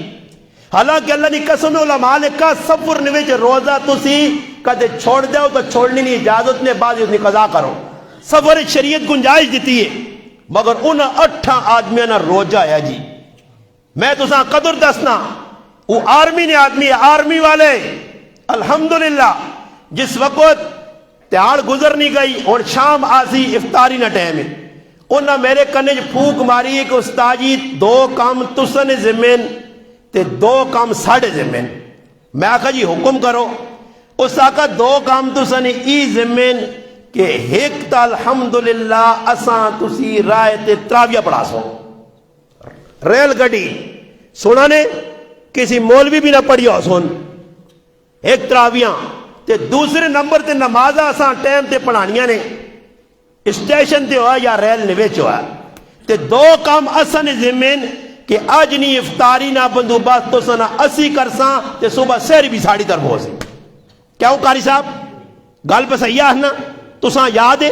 حالانکہ اللہ نے قسم علماء نے کہا سفر نویچ روزہ تسی کدے چھوڑ دیو تو چھوڑنی نہیں اجازت نے بعد اتنی قضا کرو. سفر شریعت گنجائش دیتی ہے مگر انہاں 8 آدمیاں نہ روزہ ہے جی. میں تو ساں قدر دسنا وہ آرمی نے آدمی ہے, آرمی والے الحمدللہ جس وقت تیار گزر نہیں گئی اور شام آسی افطاری نہ ٹائم ہے انہاں میرے کنے پھوک ماری ہے کہ استاد جی 2 کام تسن زمین تے 2 کام ساڑھے زمین. میں آکھا جی حکم کرو. اس آکھا 2 کام تسن ای زمین کہ ایک تا الحمدللہ اساں تسی رائے تے تراویہ پڑھا سو ریل گڑی سونا نے کسی مولوی بھی نہ پڑھی ہو سن ایک تراویاں تے دوسرے نمبر تے نمازہ اساں ٹائم تے پڑھانیاں نے اسٹیشن تے ہوا یا ریل نویچ ہوا تے 2 کام اساں زمین کہ آج نہیں افطاری نہ بندوبست تو سنا اسی کرساں تے صبح سہری بھی ساڑھی تر بہو سی. کیا ہوں قاری صاحب گل پہ سیاح نا تو ساں یاد ہے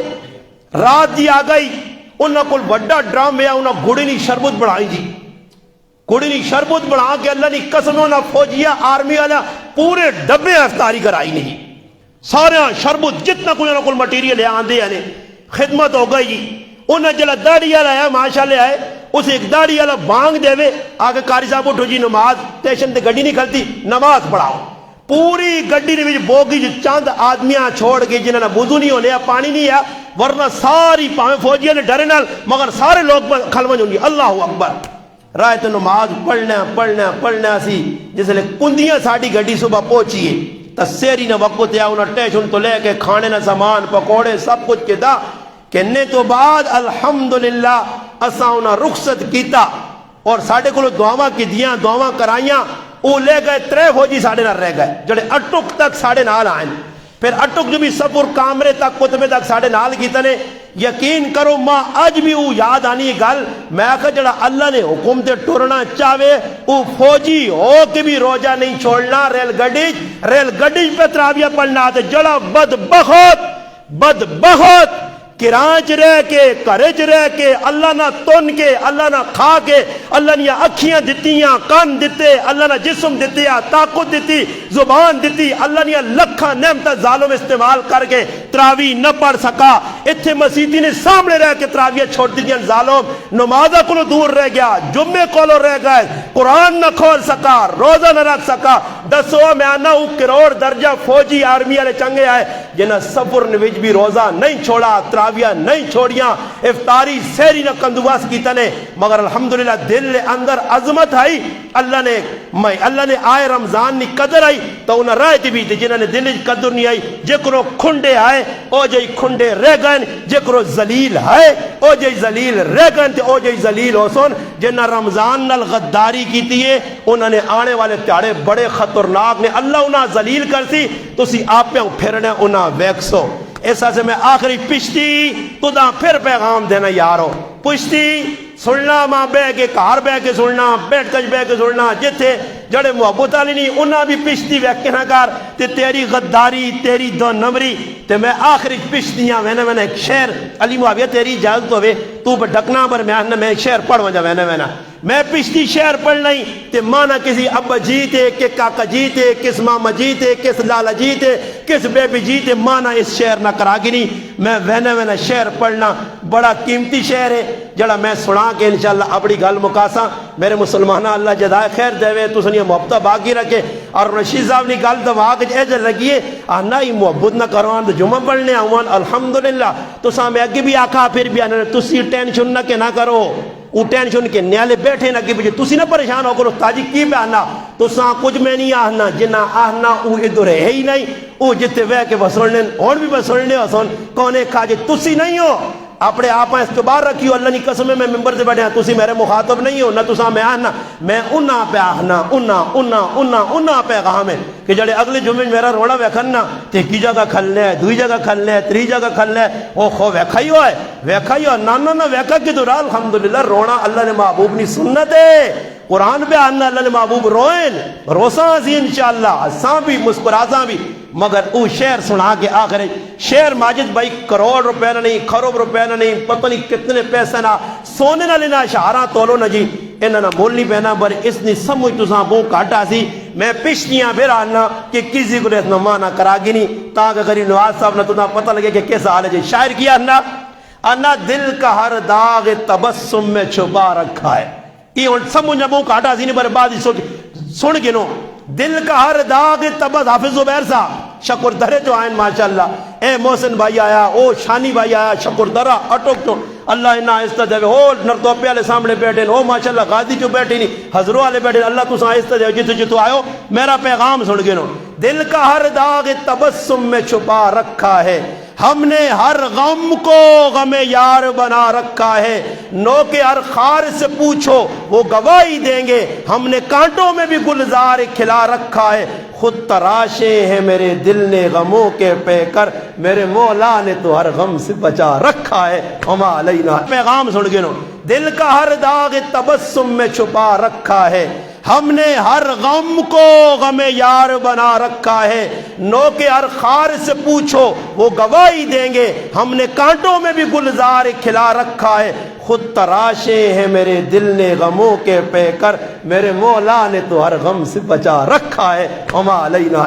رات جی آ گئی انہاں کل بڑا ڈرام ہے انہاں گھوڑی نہیں شربت بڑھائی جی. گھوڑی نہیں شربت بڑھا کے اللہ نے قسم نہ فوجیہ آرمی والا پورے ڈبے افطاری کرائی نہیں. سارے شربت جتنا کوئی انہاں کل مٹیریل ہے آندے یعنی خدمت ہو گئی جی. انہاں جلا داڑھی والا آیا ماشاءاللہ آئے اس ایک داڑھی والا بانگ دے وے آگے قاری صاحب اٹھو جی نماز اسٹیشن تے گڈی نہیں کھلتی نماز پڑھاؤ. پوری گڈی نے بوگی جو چند آدمیاں چھوڑ کے جنہوں نے وضو نہیں ہونے پانی نہیں ہے ورنہ ساری پاویں فوجیاں نے ڈرے نال مگر سارے لوگ کھلوج ہوں گی اللہ اکبر. رائے تو نماز پڑھنا سی جس لئے کندیاں ساڑی گڈی صبح پہنچیے تسیری نہ وقت یا انہاں ٹیشن تو لے کے کھانے نہ سامان پکوڑے سب کچھ کیتا کہنے تو بعد الحمدللہ اساں انہاں رخصت کیتا اور ساڑھے کو دعاواں کی دیاں دعاواں کرائیاں وہ لے گئے 3 فوجی ساڑھے نہ رہ گئے جڑے اٹک تک ساڑھے نال آئیں پھر اٹک جو بھی سفر کامرے تک کتبے تک ساڑھے نال کیتا نے. یقین کرو ماں آج بھی وہ یاد آنی گل میں آکھا جڑا اللہ نے حکم تے ٹرنا چاہے وہ فوجی ہو کے بھی روزہ نہیں چھوڑنا ریل گڈی پہ تراویہ پڑھنا تے جڑا بدبخت کراچ رہ کے کرچ رہ کے اللہ نہ تن کے اللہ نہ کھا کے اللہ نے اکھیاں دتیاں کان دیتے اللہ نے جسم دیتے طاقت دیتی زبان دیتی اللہ نے لکھاں نعمت ظالم استعمال کر کے تراوی نہ پڑھ سکا. اتھے مسیحی نے سامنے رہ کے تراویہ چھوڑ دیتیاں ظالم نمازہ کو دور رہ گیا جمعے کو رہ گئے قرآن نہ کھول سکا روزہ نہ رکھ سکا. دسو میں آنا ہوں کروڑ درجہ فوجی آرمی والے چنگے آئے جنہیں سفر نویج بھی روزہ نہیں چھوڑا تراویہ نہیں چھوڑیاں افطاری سہری نہ کندواس کی تنے مگر الحمدللہ دل اندر عظمت آئی. اللہ نے آئے رمضان نی قدر آئی تو انہیں رائے تھی بھی تھی جنہوں نے دل قدر نہیں آئی جکرو کھنڈے آئے او جائی کھنڈے رہ گئے جکرو ذلیل آئے او جائی ذلیل رہ گئے او جائی ذلیل ہو سن جنہ رمضان نال غداری کی تھی انہوں نے آنے والے تیارے بڑے خطرناک نے اللہ انہیں ذلیل کر سی تو سی آپ پہ پھرنے انہیں ویکسو. ایسا سے میں آخری پشتی تو دا پھر پیغام دینا یارو پشتی سننا ماں بے کے کار بے کے سننا بیٹھ کج بے کے سننا جتھے جڑے محبت علی نہیں انہاں بھی پشتی ویکھے نہ کر تے تیری غداری تیری 2 نمبری تے میں آخری پشتیاں میں ایک شعر علی معاویہ تیری اجازت ہوئے تو پہ ڈکنا پر میں ایک شعر پڑھ وجہ میں پشتی شعر پڑھ نہیں تے مانا کسی ابا جیتے کہ کاکا جیتے کس ماما جیتے کس لالا جیتے کس بیبی جیتے مانا اس شعر نہ کرا گی نہیں میں وینا شعر پڑھنا بڑا قیمتی شعر ہے جڑا میں سنا کے انشاءاللہ اپنی گل مکاساں. میرے مسلمانہ اللہ جزائے خیر دے وے تو سنیا محبتہ باقی رکھے اور رشید صاحب نے گل دوا کے ایجر لگیے آنا ہی محبت نہ کروان تو جمعہ پڑھنے آوان الحمدللہ تو سا میں اگے بھی آکھا پھر بھی آنا تسی ٹینشن نہ کہ نہ کرو وہ ٹینشن کے نیالے بیٹھے نہ کہ بجے تسی نہ پریشان ہو کرو تاجی کی پہ آنا تو سا کچھ میں نہیں آہنا جنہ آہنا وہ ادھر ہے ہی نہیں وہ جتے وے کے بسرنے اور بھی بسرنے ہو سن کونے کھاجے تسی نہیں ہو اپنے آپ استبار رکھیو اللہ نے قسم میں ممبر سے بیٹھے ہیں تسی میرے مخاطب نہیں ہو نہ تسا میں آنا میں انہاں پہ آہنا انہاں پہ غام ہے کہ جڑے اگلے جمعے میرا روڑا ویکھنا تے کی جگہ کھلنے ہے دوئی جگہ کھلنے ہے تری جگہ کھلنے ہے او خو ویکھائی ہوئے نہ ویکھا کی دورا الحمدللہ رونا اللہ نے محبوب نی سنت ہے قرآن پہ آنا اللہ محبوب روئن روساں سی انشاءاللہ اساں بھی مسکراساں بھی مگر او شعر سنا کے آخر شعر ماجد بھائی کروڑ روپے نہ نہیں خرب روپے نہ نہیں پتہ نہیں کتنے پیسے نہ سونے نہ لینا شہارا تولو نہ جی انہاں نہ مول نہیں پہنا پر اس نے سمجھ تساں بہو کاٹا سی میں پشتیاں پھر آنا کہ کسی کو اس نمانا کرا گی نہیں تاکہ غریب نواز صاحب نہ تمہیں پتہ لگے کہ کیسا حال ہے جی شاعر کیا انا دل کا ہر داغ تبسم میں چھپا رکھا ہے یہ سمجھ نہ بہو کاٹا سی نہیں پر بعد سن کے نو دل کا ہر داغ تبس حافظ زبیر صاحب شکر درے جو آئین ماشاءاللہ اے محسن بھائی آیا او شانی بھائی آیا شکر درہ اٹک تو اللہ انہا آہستہ دے او نردوپی والے سامنے بیٹھے او ماشاءاللہ غازی جو بیٹھے نہیں حضروں والے بیٹھے اللہ تو آہستہ دے جتو جتو آئے ہو میرا پیغام سن گے نو دل کا ہر داغ تبسم میں چھپا رکھا ہے ہم نے ہر غم کو غم یار بنا رکھا ہے نو کے ہر خار سے پوچھو وہ گواہی دیں گے ہم نے کانٹوں میں بھی گلزار کھلا رکھا ہے خود تراشے ہیں میرے دل نے غموں کے پے کر میرے مولا نے تو ہر غم سے بچا رکھا ہے وما علینا پیغام سن گے نو دل کا ہر داغ تبسم میں چھپا رکھا ہے ہم نے ہر غم کو غم یار بنا رکھا ہے نو کے ہر خار سے پوچھو وہ گواہی دیں گے ہم نے کانٹوں میں بھی گلزار کھلا رکھا ہے خود تراشے ہیں میرے دل نے غموں کے پے کر میرے مولا نے تو ہر غم سے بچا رکھا ہے وما علینا